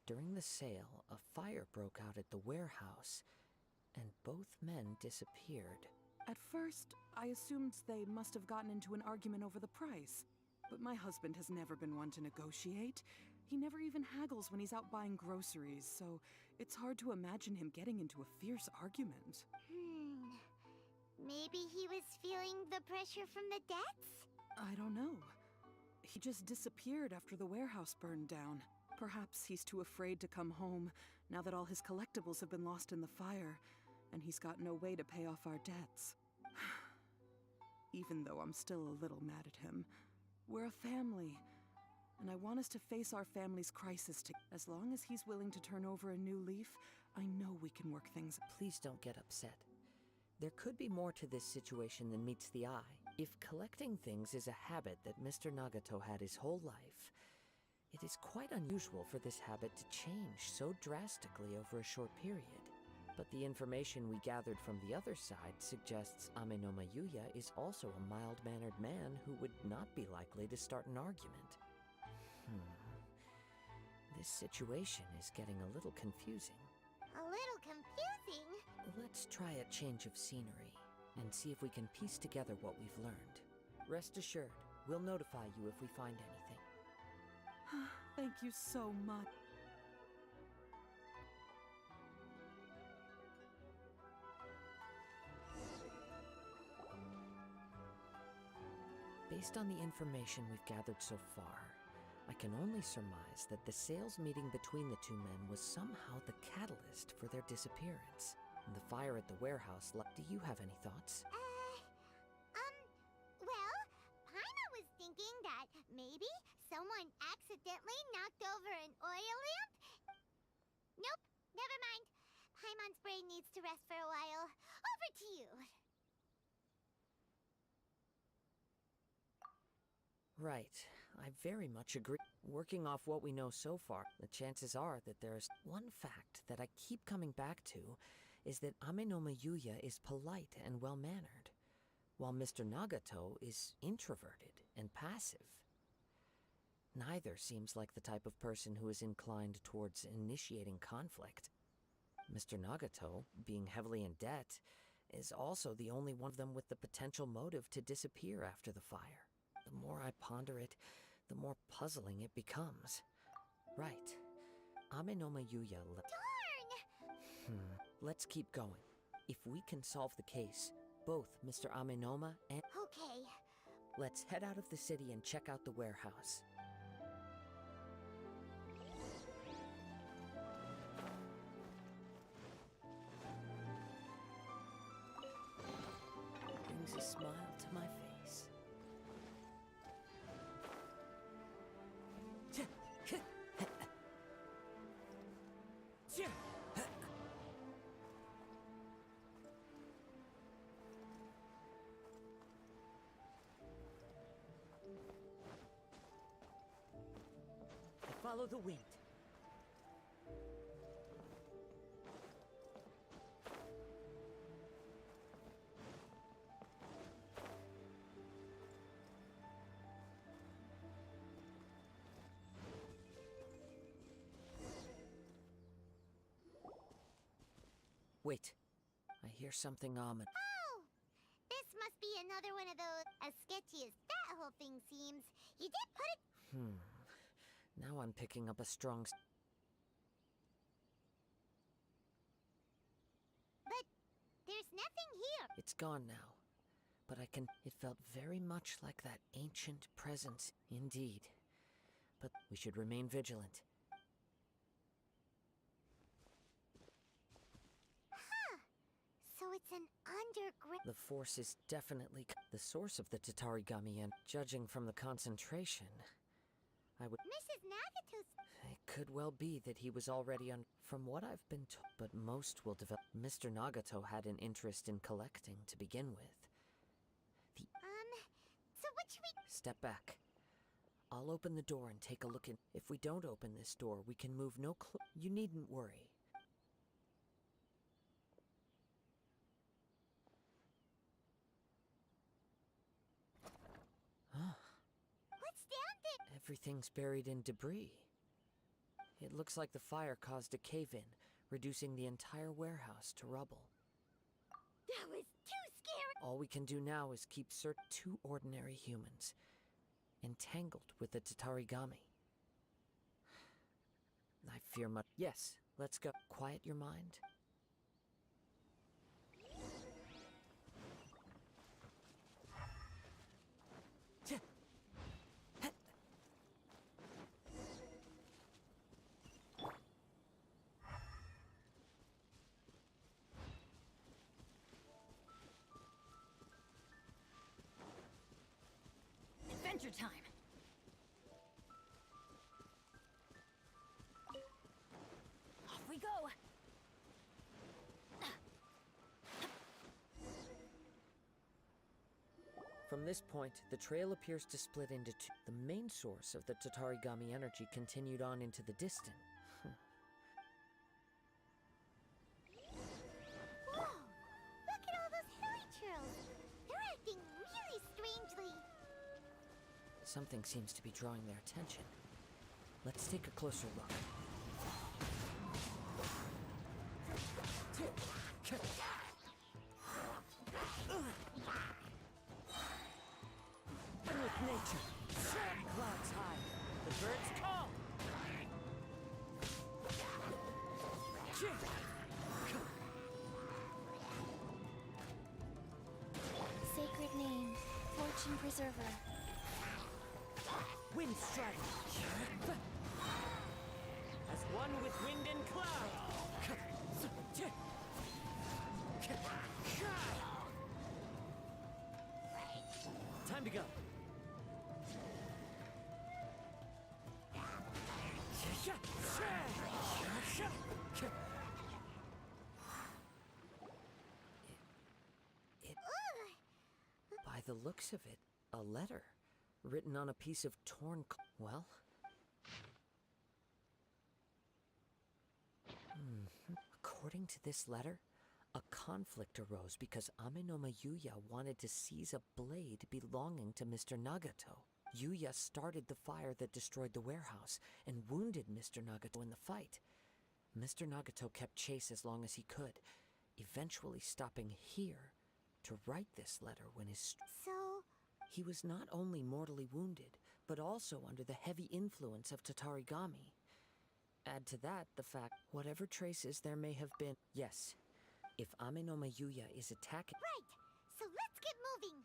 During the sale, a fire broke out at the warehouse, and both men disappeared. At first, I assumed they must have gotten into an argument over the price. But my husband has never been one to negotiate. He never even haggles when he's out buying groceries, so it's hard to imagine him getting into a fierce argument. Maybe he was feeling the pressure from the debts? I don't know. He just disappeared after the warehouse burned down. Perhaps he's too afraid to come home now that all his collectibles have been lost in the fire, and he's got no way to pay off our debts. Even though I'm still a little mad at him. We're a family, and I want us to face our family's crisis together. As long as he's willing to turn over a new leaf, I know we can work things out. Please don't get upset. There could be more to this situation than meets the eye. If collecting things is a habit that Mr. Nagato had his whole life, it is quite unusual for this habit to change so drastically over a short period. But the information we gathered from the other side suggests Ame no Mayuya is also a mild-mannered man who would not be likely to start an argument. This situation is getting a little confusing. A little confusing? Let's try a change of scenery and see if we can piece together what we've learned. Rest assured, we'll notify you if we find anything. Thank you so much. Based on the information we've gathered so far, I can only surmise that the sales meeting between the two men was somehow the catalyst for their disappearance. The fire at the warehouse. Do you have any thoughts? Well, Paima was thinking that maybe someone accidentally knocked over an oil lamp? Nope, never mind. Paimon's brain needs to rest for a while. Over to you. Right. I very much agree. Working off what we know so far, the chances are that there's one fact that I keep coming back to is that Ame no Mayuya is polite and well-mannered, while Mr. Nagato is introverted and passive. Neither seems like the type of person who is inclined towards initiating conflict. Mr. Nagato, being heavily in debt, is also the only one of them with the potential motive to disappear after the fire. The more I ponder it, the more puzzling it becomes. Right. Ame no Mayuya Darn! Let's keep going. If we can solve the case, both Mr. Amenoma and... Okay. Let's head out of the city and check out the warehouse. Brings a smile to my face. Follow the wind. Wait. I hear something ominous. Oh! This must be another one of those, as sketchy as that whole thing seems. You did put it... Now I'm picking up a strong... But there's nothing here. It's gone now. But I can... It felt very much like that ancient presence. Indeed. But we should remain vigilant. So it's an underground... The force is definitely the source of the Tatarigami, and judging from the concentration, I would... Mrs. Nagato's... It could well be that he was already on... From what I've been told, but most will develop... Mr. Nagato had an interest in collecting to begin with. So what should we... Step back. I'll open the door and take a look in. If we don't open this door, we can move no You needn't worry. Everything's buried in debris. It looks like the fire caused a cave-in, reducing the entire warehouse to rubble. That was too scary! All we can do now is keep searching. Two ordinary humans, entangled with the Tatarigami. I fear much. Yes, let's go. Quiet your mind. Adventure time! Off we go! From this point, the trail appears to split into two. The main source of the Tatarigami energy continued on into the distant. Whoa! Look at all those hilly trails! They're acting really strangely! Something seems to be drawing their attention. Let's take a closer look. With nature, clouds high, the birds call. Sacred name, Fortune Preserver. Wind strike. As one with wind and cloud. Time to go. By the looks of it, a letter written on a piece of torn. Well. According to this letter, a conflict arose because Amenoma Yuya wanted to seize a blade belonging to Mr. Nagato. Yuya started the fire that destroyed the warehouse and wounded Mr. Nagato in the fight. Mr. Nagato kept chase as long as he could, eventually stopping here to write this letter when his... So... He was not only mortally wounded, but also under the heavy influence of Tatarigami. Add to that the fact, whatever traces there may have been... Yes, if Amenoma Yuya is attacking... Right! So let's get moving!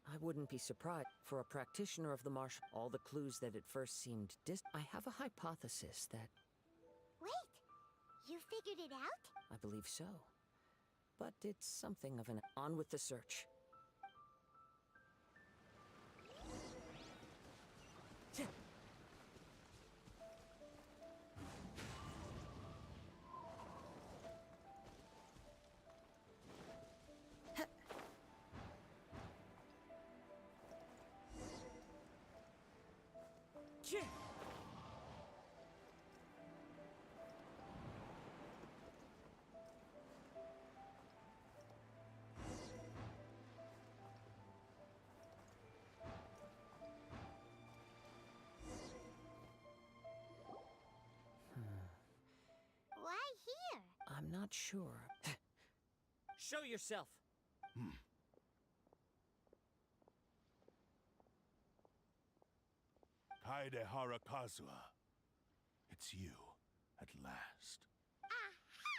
I wouldn't be surprised. For a practitioner of the martial, all the clues that at first seemed I have a hypothesis that... Wait! You figured it out? I believe so. But it's something of an... On with the search. Why here? I'm not sure. Show yourself! Kaedehara Kazuha. It's you, at last. Aha!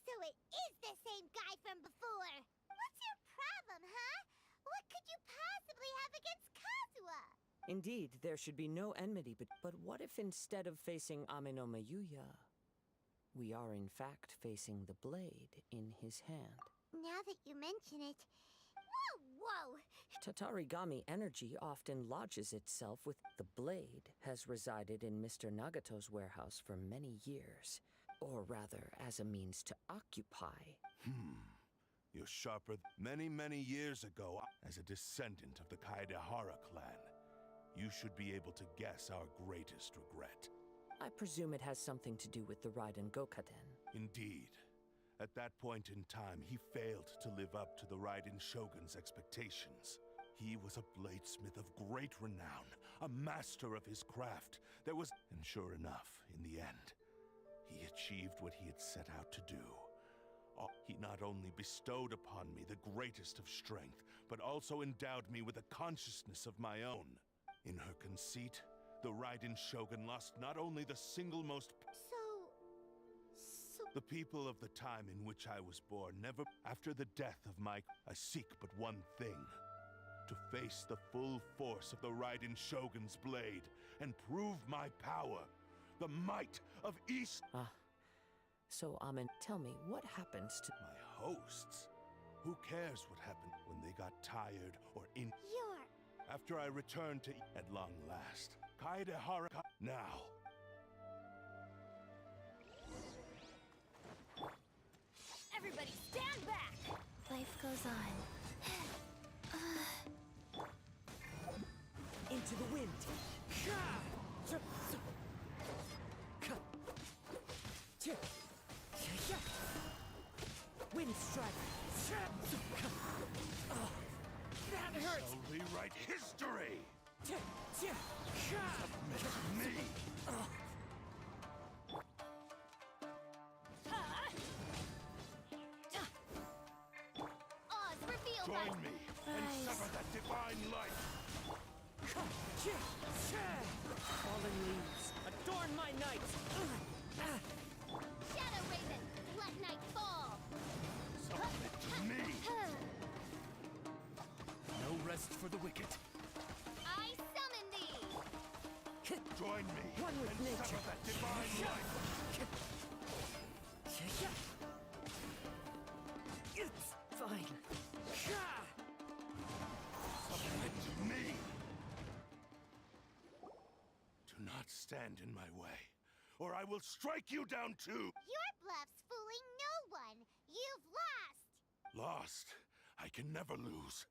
So it is the same guy from before! What's your problem, huh? What could you possibly have against Kazuha? Indeed, there should be no enmity, but what if instead of facing Amenoma Yuya, we are in fact facing the blade in his hand? Now that you mention it... Whoa! Tatarigami energy often lodges itself with... The blade has resided in Mr. Nagato's warehouse for many years. Or rather, as a means to occupy. You're sharper many years ago. As a descendant of the Kaedehara clan, you should be able to guess our greatest regret. I presume it has something to do with the Raiden Gokaden. Indeed. At that point in time, he failed to live up to the Raiden Shogun's expectations. He was a bladesmith of great renown, a master of his craft. And sure enough, in the end, he achieved what he had set out to do. He not only bestowed upon me the greatest of strength, but also endowed me with a consciousness of my own. In her conceit, the Raiden Shogun lost not only the single most... The people of the time in which I was born never... After the death of my... I seek but one thing. To face the full force of the Raiden Shogun's blade and prove my power. The might of East... So, Amin, tell me, what happens to... My hosts? Who cares what happened when they got tired or in... After I returned to... At long last. Kaedehara... Now. Everybody stand back! Life goes on. Into the wind! Wind strike! That hurts! Shall rewrite history! Submit to me! Oz, reveal Join me and sever that divine light! Fallen leaves, adorn my night! Shadow Raven, let night fall! Submit to me! No rest for the wicked. I summon thee! Join me One with and nature. sever that divine light! It's fine. Submit to me! Do not stand in my way, or I will strike you down too! Your bluff's fooling no one! You've lost! Lost? I can never lose.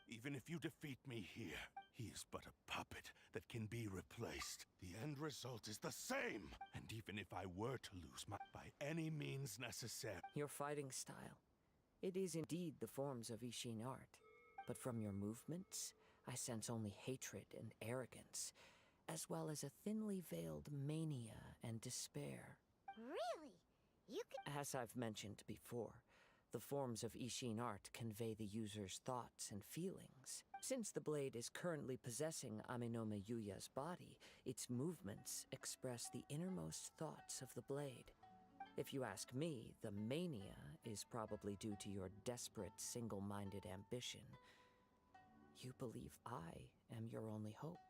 Even if you defeat me here, he is but a puppet that can be replaced. The end result is the same! And even if I were to lose by any means necessary... Your fighting style. It is indeed the forms of Ishin art. But from your movements, I sense only hatred and arrogance, as well as a thinly veiled mania and despair. Really? You could... As I've mentioned before, the forms of Ishin art convey the user's thoughts and feelings. Since the blade is currently possessing Aminome Yuya's body, its movements express the innermost thoughts of the blade. If you ask me, the mania is probably due to your desperate, single-minded ambition. You believe I am your only hope.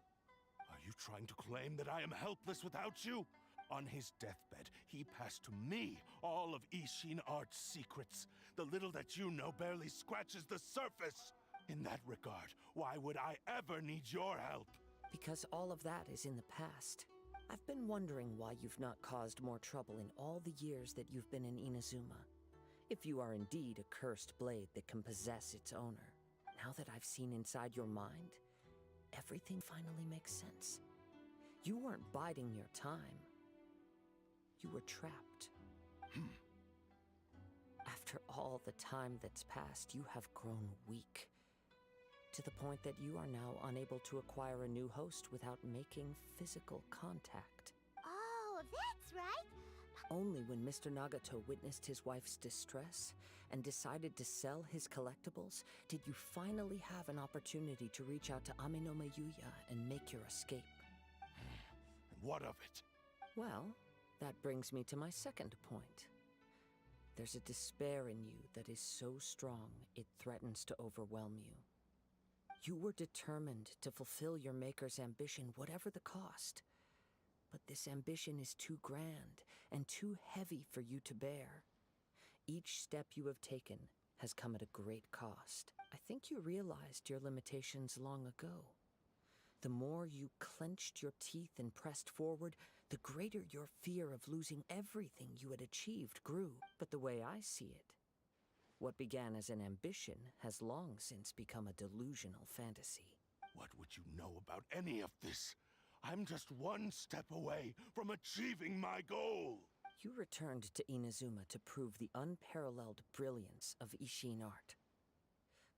Are you trying to claim that I am helpless without you? On his deathbed, he passed to me all of Ishin Art's secrets. The little that you know barely scratches the surface. In that regard, why would I ever need your help? Because all of that is in the past. I've been wondering why you've not caused more trouble in all the years that you've been in Inazuma. If you are indeed a cursed blade that can possess its owner. Now that I've seen inside your mind, everything finally makes sense. You weren't biding your time. You were trapped. After all the time that's passed, you have grown weak. To the point that you are now unable to acquire a new host without making physical contact. Oh, that's right! Only when Mr. Nagato witnessed his wife's distress and decided to sell his collectibles did you finally have an opportunity to reach out to Aminome Yuya and make your escape. And what of it? Well, that brings me to my second point. There's a despair in you that is so strong it threatens to overwhelm you. You were determined to fulfill your maker's ambition, whatever the cost. But this ambition is too grand and too heavy for you to bear. Each step you have taken has come at a great cost. I think you realized your limitations long ago. The more you clenched your teeth and pressed forward, the greater your fear of losing everything you had achieved grew. But the way I see it, what began as an ambition has long since become a delusional fantasy. What would you know about any of this? I'm just one step away from achieving my goal! You returned to Inazuma to prove the unparalleled brilliance of Ishin art.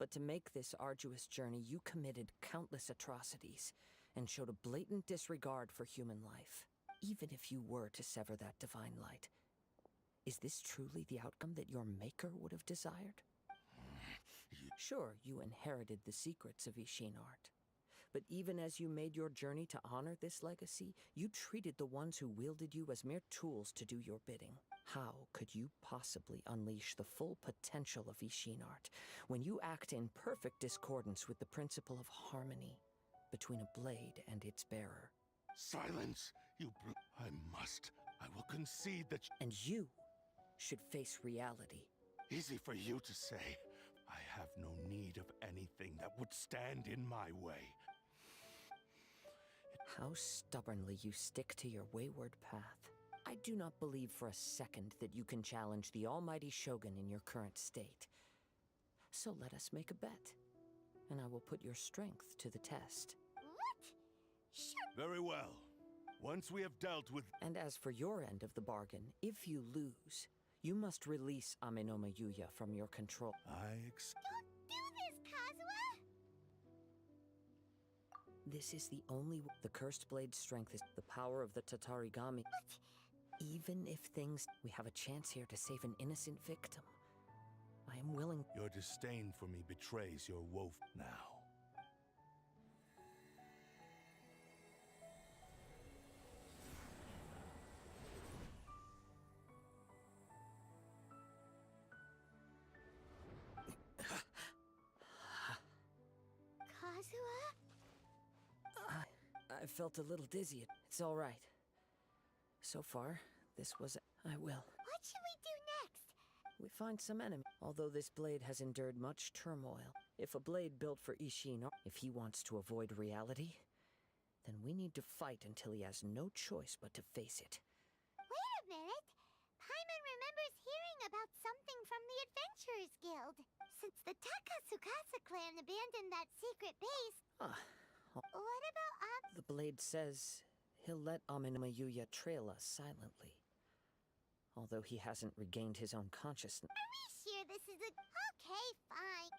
But to make this arduous journey, you committed countless atrocities and showed a blatant disregard for human life. Even if you were to sever that divine light, is this truly the outcome that your maker would have desired? Sure, you inherited the secrets of Ishin art. But even as you made your journey to honor this legacy, you treated the ones who wielded you as mere tools to do your bidding. How could you possibly unleash the full potential of Ishin art when you act in perfect discordance with the principle of harmony between a blade and its bearer? Silence, I must. I will concede that. And you should face reality. Easy for you to say. I have no need of anything that would stand in my way. How stubbornly you stick to your wayward path. I do not believe for a second that you can challenge the almighty Shogun in your current state. So let us make a bet, and I will put your strength to the test. What? Sure. Very well. Once we have dealt with... And as for your end of the bargain, if you lose, you must release Amenoma Yuya from your control. Don't do this, Kazuha! This is the only way. The Cursed Blade's strength is the power of the Tatarigami. But... Even if things... We have a chance here to save an innocent victim. I am willing... Your disdain for me betrays your woe now. Kazuha? I felt a little dizzy. It's all right. So far, this was... I will. What should we do next? We find some enemy. Although this blade has endured much turmoil, if a blade built for Ishin, if he wants to avoid reality, then we need to fight until he has no choice but to face it. Wait a minute! Paimon remembers hearing about something from the Adventurers Guild. Since the Takasukasa clan abandoned that secret base... What about The blade says he'll let Amenoma Yuya trail us silently. Although he hasn't regained his own consciousness. Are we sure this is a... Okay, fine.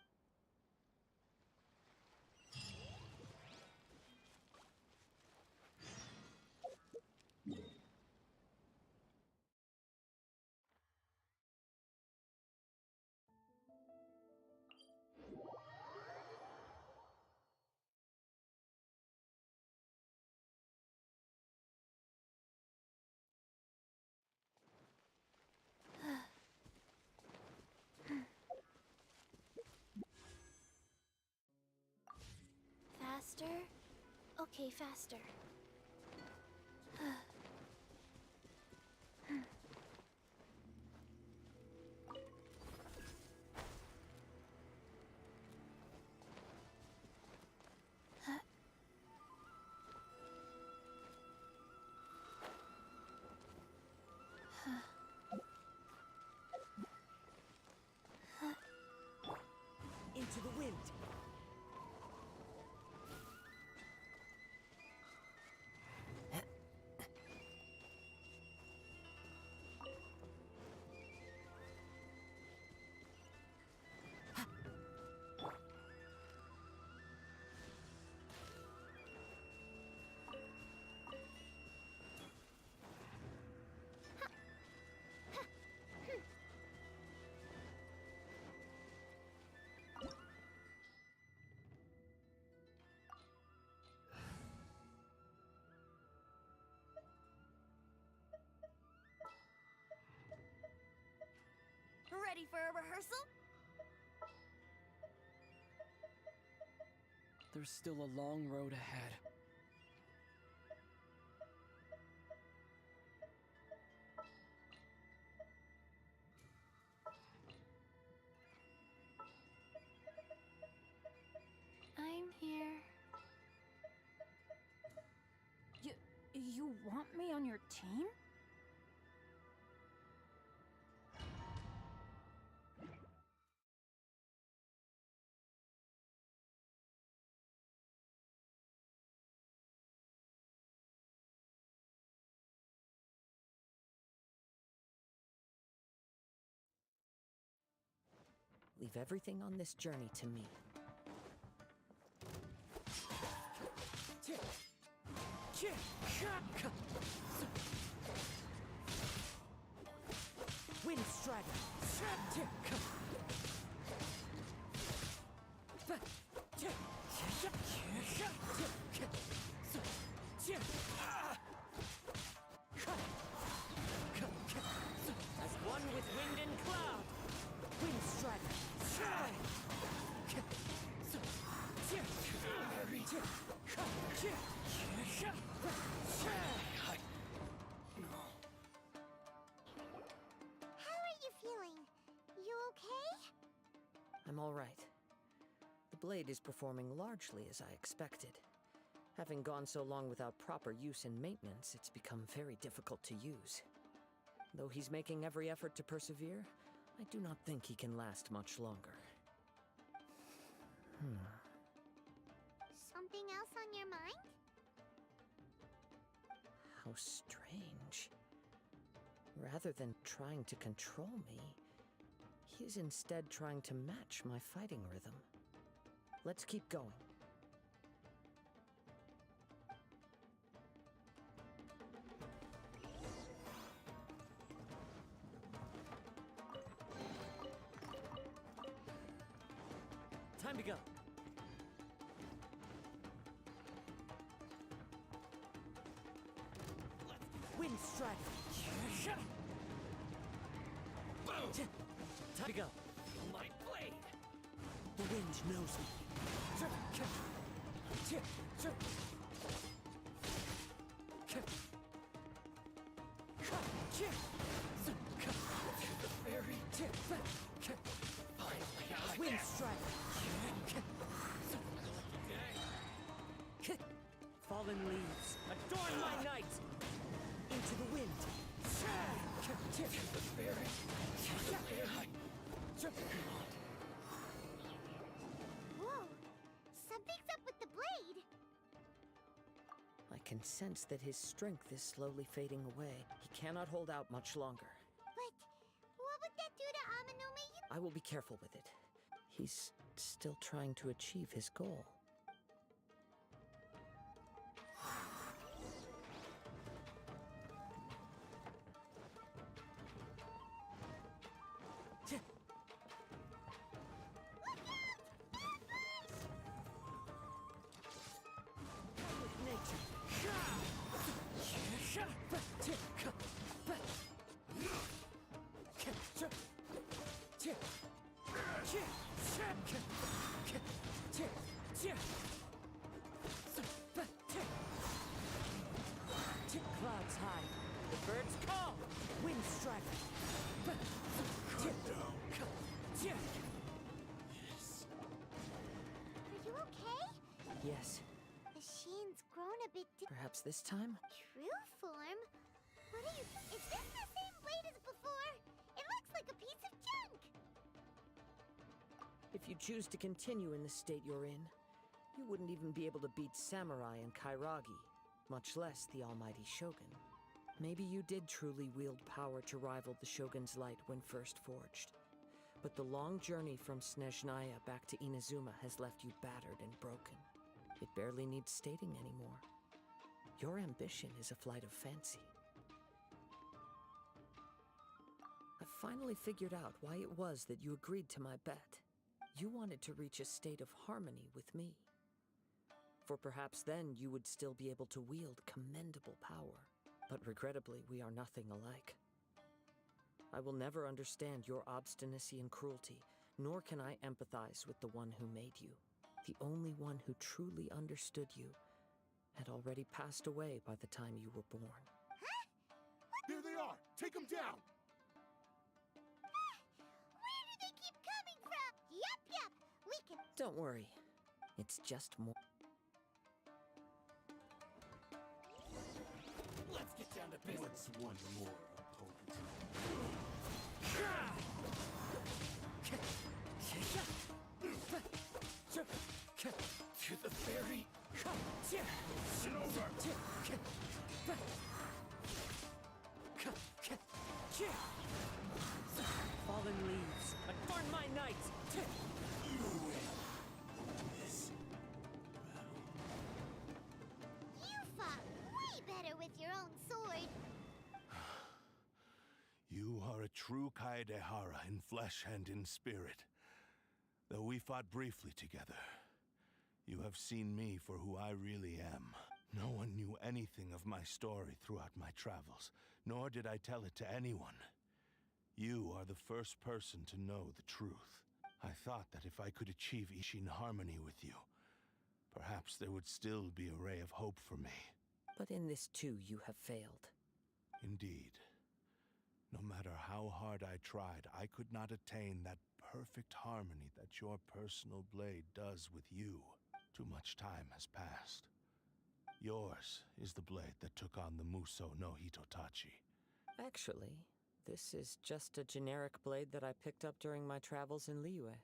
Faster? Okay, faster. Into the wind! Ready for a rehearsal? There's still a long road ahead. I'm here. You want me on your team? Leave everything on this journey to me. Wind Strider! As one with wind and cloud! Wind Strider! How are you feeling? You okay? I'm all right. The blade is performing largely as I expected. Having gone so long without proper use and maintenance, it's become very difficult to use. Though he's making every effort to persevere, I do not think he can last much longer. Something else on your mind? How strange. Rather than trying to control me, he is instead trying to match my fighting rhythm. Let's keep going. Time to go. Wind Strider! Time to go. My blade! The wind knows me. Wind Strider! Fallen leaves, adorn my night! Into the wind! Whoa! Something's up with the blade! I can sense that his strength is slowly fading away. He cannot hold out much longer. But what would that do to Amanome? I will be careful with it. He's still trying to achieve his goal. Clouds high. The birds call. Wind Strider. Are you okay? Yes. The sheen's grown a bit Perhaps this time? True form? What are you... Is this the same blade as before? It looks like a piece of junk! If you choose to continue in the state you're in, you wouldn't even be able to beat Samurai and Kairagi, much less the almighty Shogun. Maybe you did truly wield power to rival the Shogun's light when first forged. But the long journey from Snezhnaya back to Inazuma has left you battered and broken. It barely needs stating anymore. Your ambition is a flight of fancy. I finally figured out why it was that you agreed to my bet. You wanted to reach a state of harmony with me. For perhaps then you would still be able to wield commendable power. But regrettably, we are nothing alike. I will never understand your obstinacy and cruelty, nor can I empathize with the one who made you. The only one who truly understood you had already passed away by the time you were born. There they are! Take them down! Where do they keep coming from? Yup, we can... Don't worry. It's just more... Let's get down to business. What's one more opponent? To the ferry. Sit over. Fallen leaves, adorn my night! You fought way better with your own sword. You are a true Kaedehara in flesh and in spirit. Though we fought briefly together, you have seen me for who I really am. No one knew anything of my story throughout my travels, nor did I tell it to anyone. You are the first person to know the truth. I thought that if I could achieve Ishin harmony with you, perhaps there would still be a ray of hope for me. But in this too, you have failed. Indeed. No matter how hard I tried, I could not attain that perfect harmony that your personal blade does with you. Too much time has passed. Yours is the blade that took on the Muso no Hitotachi. Actually, this is just a generic blade that I picked up during my travels in Liyue.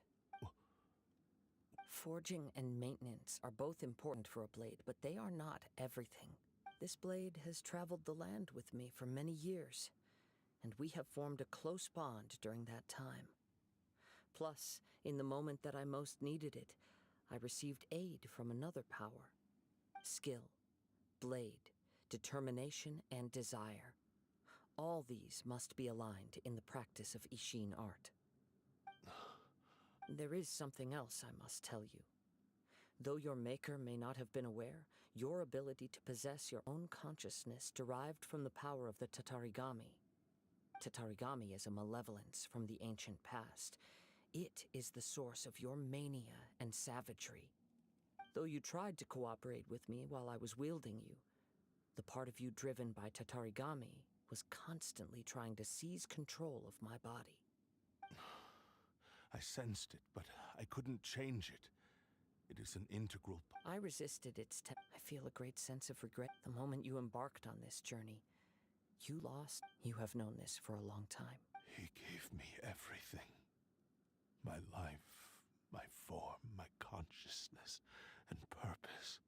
Forging and maintenance are both important for a blade, but they are not everything. This blade has traveled the land with me for many years, and we have formed a close bond during that time. Plus, in the moment that I most needed it, I received aid from another power. Skill, blade, determination, and desire. All these must be aligned in the practice of Ishin art. There is something else I must tell you. Though your maker may not have been aware, your ability to possess your own consciousness derived from the power of the Tatarigami. Tatarigami is a malevolence from the ancient past. It is the source of your mania and savagery. Though you tried to cooperate with me while I was wielding you, the part of you driven by Tatarigami was constantly trying to seize control of my body. I sensed it, but I couldn't change it. It is an integral I resisted its I feel a great sense of regret the moment you embarked on this journey. You lost. You have known this for a long time. He gave me everything. My life, my form, my consciousness, and purpose.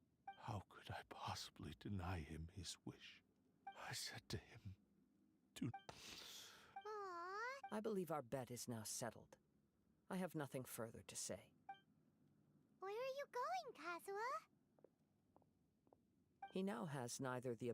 How could I possibly deny him his wish? I said to him, "Do..." Aww. I believe our bet is now settled. I have nothing further to say. Where are you going, Kazuha? He now has neither the...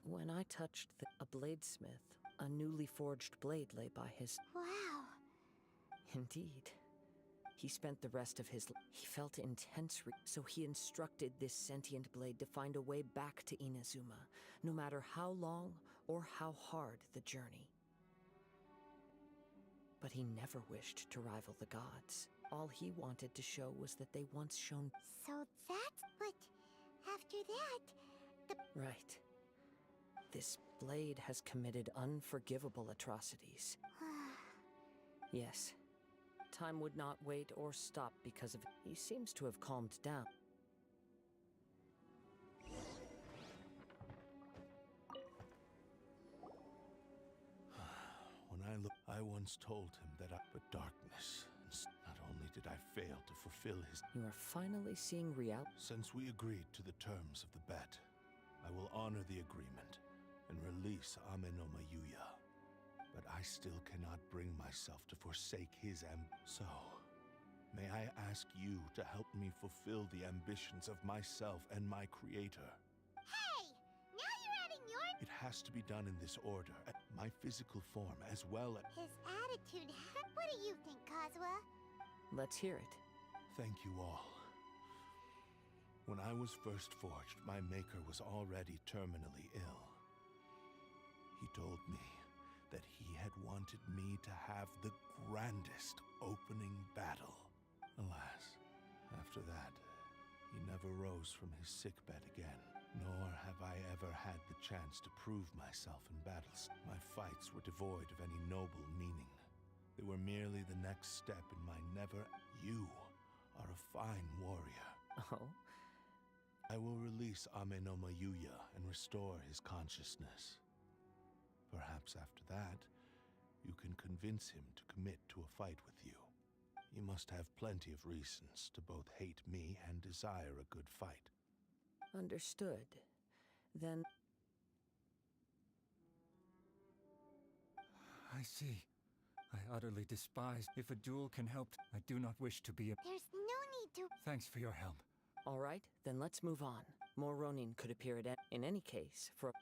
When I touched a bladesmith, a newly forged blade lay by his... Wow. Indeed. He spent the rest of his... He felt intense... So he instructed this sentient blade to find a way back to Inazuma, no matter how long or how hard the journey. But he never wished to rival the gods. All he wanted to show was that they once shone... So that's... But after that, the... Right. This blade has committed unforgivable atrocities. Yes. Time would not wait or stop because of it. He seems to have calmed down. When I look, I once told him that but darkness. Not only did I fail to fulfill his... You are finally seeing reality. Since we agreed to the terms of the bet, I will honor the agreement and release Ame no Mayuya. But I still cannot bring myself to forsake his So, may I ask you to help me fulfill the ambitions of myself and my creator? Hey! Now you're adding your... It has to be done in this order. My physical form as well as... His attitude... What do you think, Kazuha? Let's hear it. Thank you all. When I was first forged, my maker was already terminally ill. He told me that he had wanted me to have the grandest opening battle. Alas, after that, he never rose from his sickbed again. Nor have I ever had the chance to prove myself in battles. My fights were devoid of any noble meaning. They were merely the next step in my never... You are a fine warrior. Oh? I will release Ame no Mayuya and restore his consciousness. Perhaps after that, you can convince him to commit to a fight with you. He must have plenty of reasons to both hate me and desire a good fight. Understood. Then... I see. I utterly despise. If a duel can help, I do not wish to be a... There's no need to... Thanks for your help. All right, then let's move on. More Ronin could appear in any case for...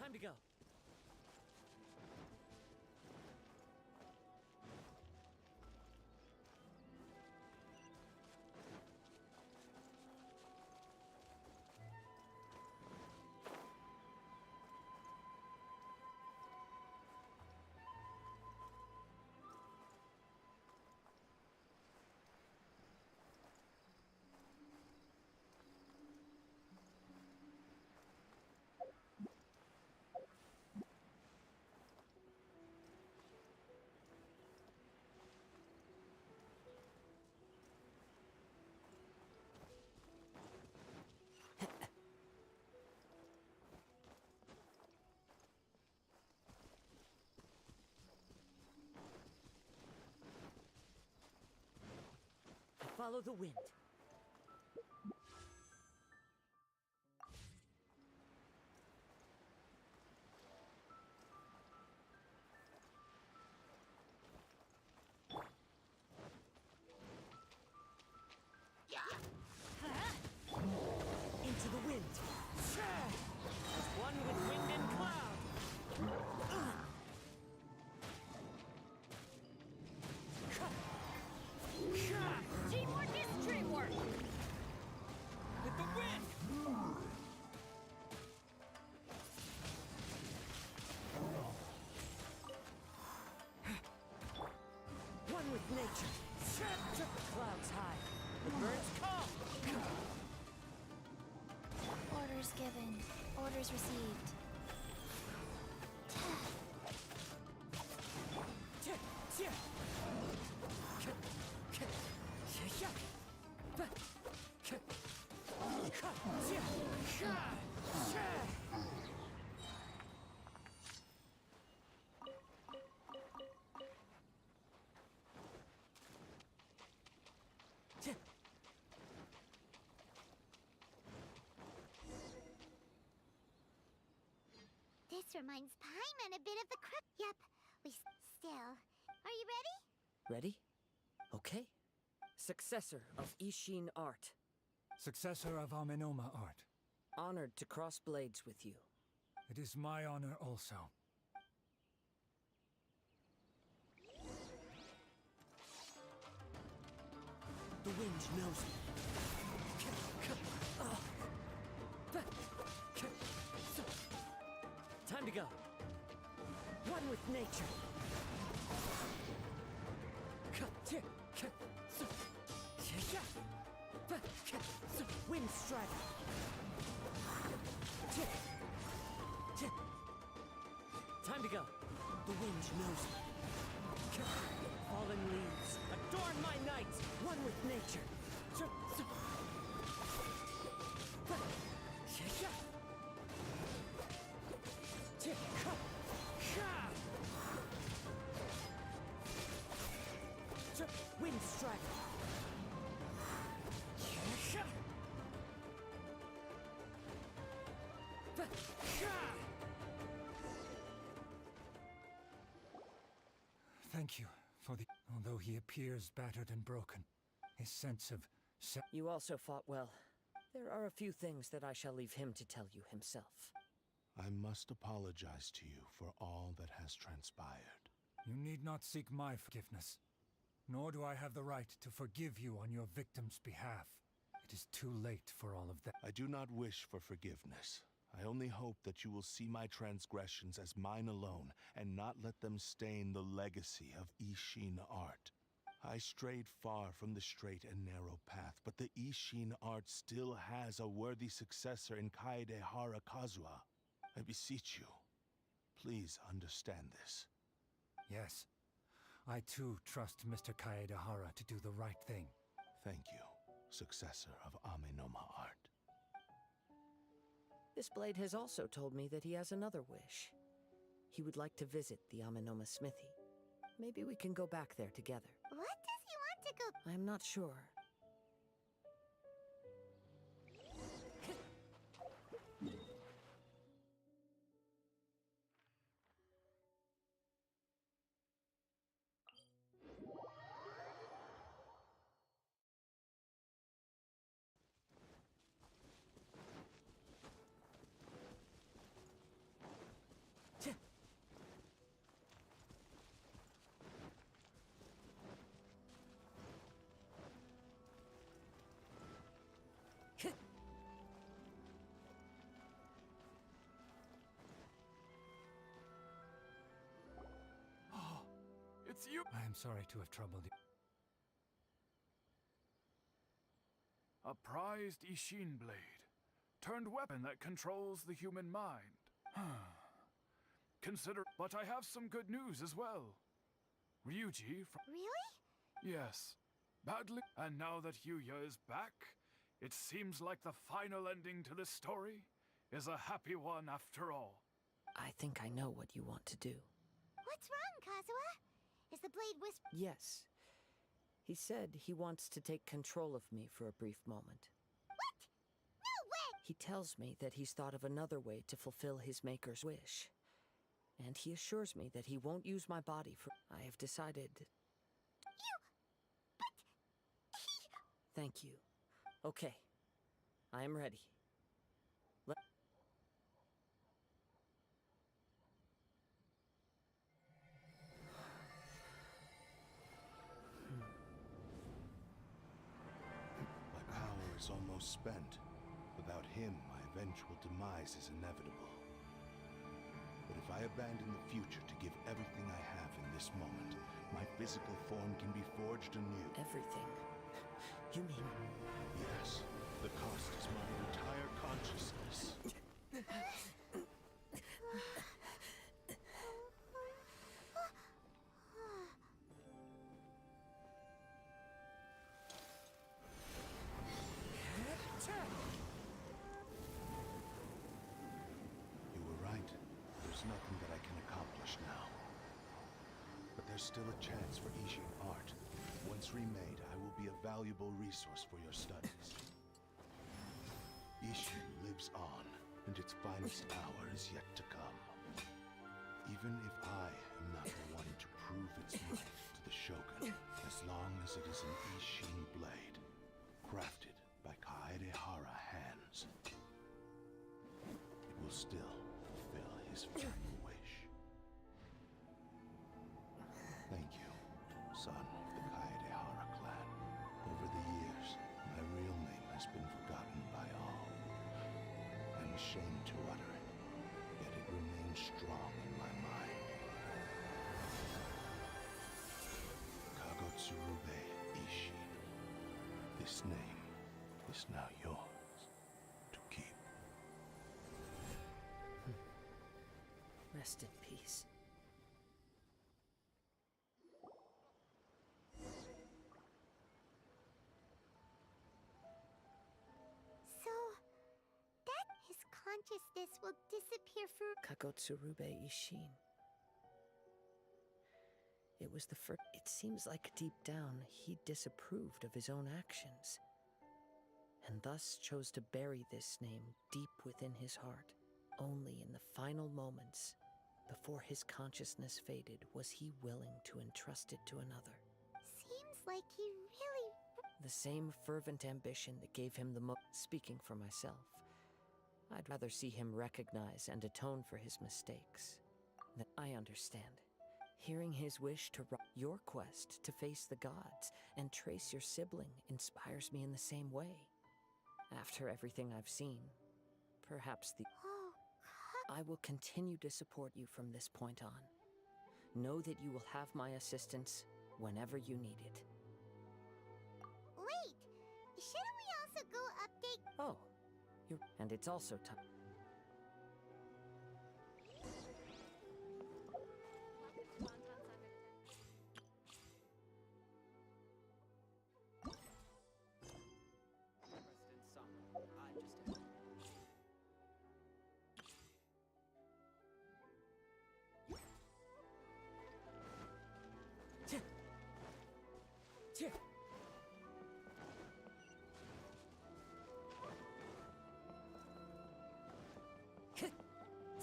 Time to go. Follow the wind. Into the wind. As one with wind and cloud. Teamwork is dreamwork! With the wind! One with nature. Clouds high. The birds call. Orders given. Orders received. This reminds Paimon a bit of the crook. Yep, still. Are you ready? Ready? Okay. Successor of Ishin art. Successor of Amenoma art. Honored to cross blades with you. It is my honor also. The wind knows me. Time to go. One with nature. Wind strider. Time to go. The wind knows me. Fallen leaves, adorn my night. One with nature. Wind strider. Thank you for the... Although he appears battered and broken, his sense of... You also fought well. There are a few things that I shall leave him to tell you himself. I must apologize to you for all that has transpired. You need not seek my forgiveness. Nor do I have the right to forgive you on your victim's behalf. It is too late for all of that. I do not wish for forgiveness. I only hope that you will see my transgressions as mine alone, and not let them stain the legacy of Ishin art. I strayed far from the straight and narrow path, but the Ishin art still has a worthy successor in Kaedehara Kazuha. I beseech you, please understand this. Yes. I too trust Mr. Kaedehara to do the right thing. Thank you, successor of Amenoma art. This blade has also told me that he has another wish. He would like to visit the Amenoma smithy. Maybe we can go back there together. What does he want to go? I'm not sure. It's you! I am sorry to have troubled you. A prized Ishin blade, turned weapon that controls the human mind. Consider, but I have some good news as well. Ryuji from... Really? Yes. Badly. And now that Yuya is back, it seems like the final ending to this story is a happy one after all. I think I know what you want to do. What's wrong, Kazuha? Is the blade whisper? Yes. He said he wants to take control of me for a brief moment. What? No way! He tells me that he's thought of another way to fulfill his maker's wish. And he assures me that he won't use my body for... I have decided... Thank you. Okay. I am ready. My power is almost spent. Without him, my eventual demise is inevitable. But if I abandon the future to give everything I have in this moment, my physical form can be forged anew. Everything? You mean... Yes. The cost is my entire consciousness. You were right. There's nothing that I can accomplish now. But there's still a chance for Ishin art. Once remade, I will be a valuable resource for your studies. Ishin lives on, and its finest hour is yet to come. Even if I am not the one to prove its might to the Shogun, as long as it is an Ishin blade, crafted by Kaedehara hands, it will still fulfill his final wish. Thank you, son of the Kaedehara clan. Over the years, my real name has been forgotten by all. I'm ashamed to utter it, yet it remains strong in my mind. Kagotsurube Ishin. This name is now yours to keep. Rest in peace. So, that his consciousness will disappear for... Kagotsurube Ishin. It was the first... It seems like deep down he disapproved of his own actions, and thus chose to bury this name deep within his heart. Only in the final moments, before his consciousness faded, was he willing to entrust it to another. Seems like he really... The same fervent ambition that gave him the Speaking for myself, I'd rather see him recognize and atone for his mistakes. That I understand. Hearing his wish to your quest to face the gods and trace your sibling inspires me in the same way. After everything I've seen, perhaps the... Oh, I will continue to support you from this point on. Know that you will have my assistance whenever you need it. Wait! Shouldn't we also go update? Oh, and it's also time.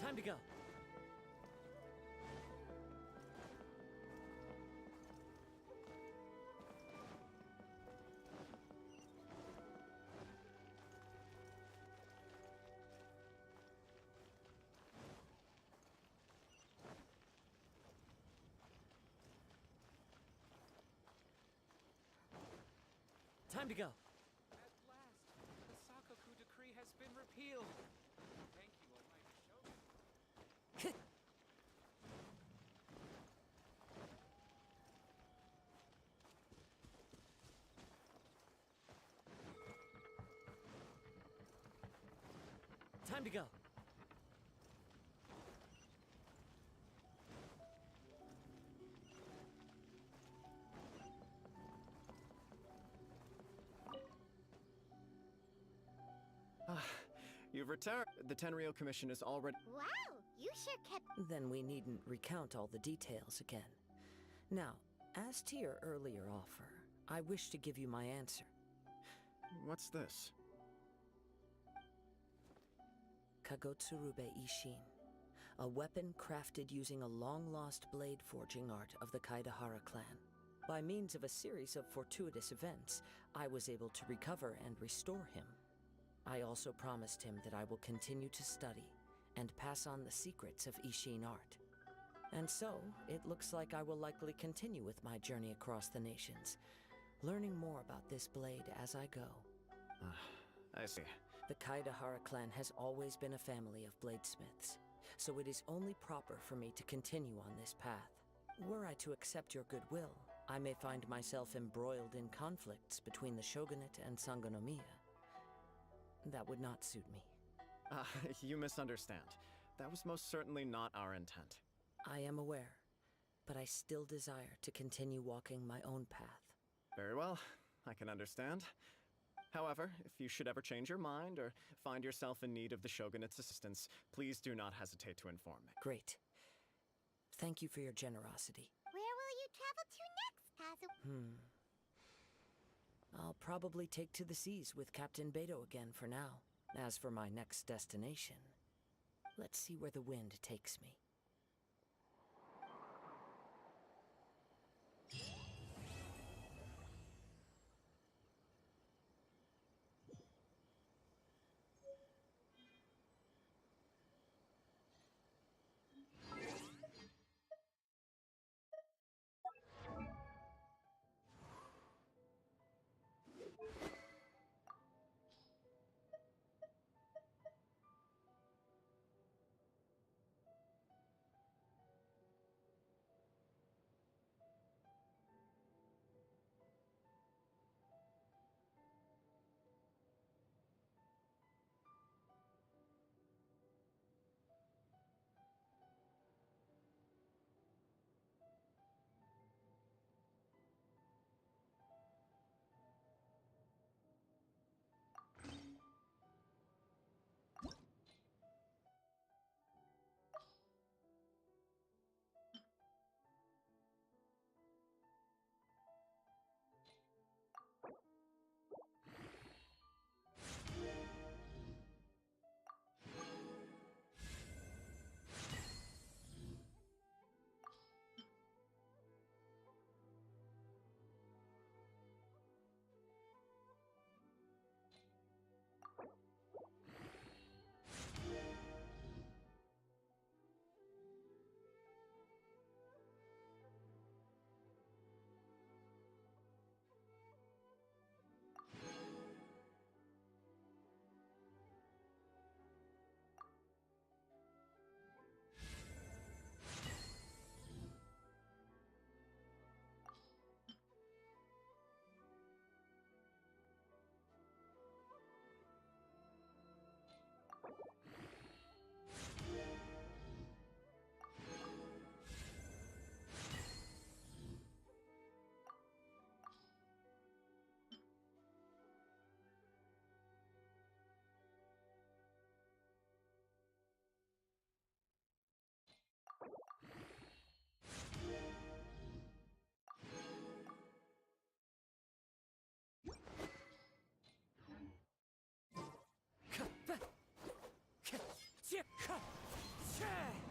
Time to go. Time to go. At last, the Sakoku decree has been repealed. Thank you, Almighty Shogun. Time to go. You've returned. The Tenryou Commission is already. Wow! You sure kept. Then we needn't recount all the details again. Now, as to your earlier offer, I wish to give you my answer. What's this? Kagotsurube Ishin, a weapon crafted using a long-lost blade forging art of the Kaidahara clan. By means of a series of fortuitous events, I was able to recover and restore him. I also promised him that I will continue to study and pass on the secrets of Ishin art. And so, it looks like I will likely continue with my journey across the nations, learning more about this blade as I go. I see. The Kaidahara clan has always been a family of bladesmiths, so it is only proper for me to continue on this path. Were I to accept your goodwill, I may find myself embroiled in conflicts between the shogunate and Sangonomiya. That would not suit me. You misunderstand. That was most certainly not our intent. I am aware, but I still desire to continue walking my own path. Very well, I can understand. However, if you should ever change your mind or find yourself in need of the Shogunate's assistance, please do not hesitate to inform me. Great. Thank you for your generosity. Where will you travel to next, Kazu? I'll probably take to the seas with Captain Beto again for now. As for my next destination, let's see where the wind takes me. Share!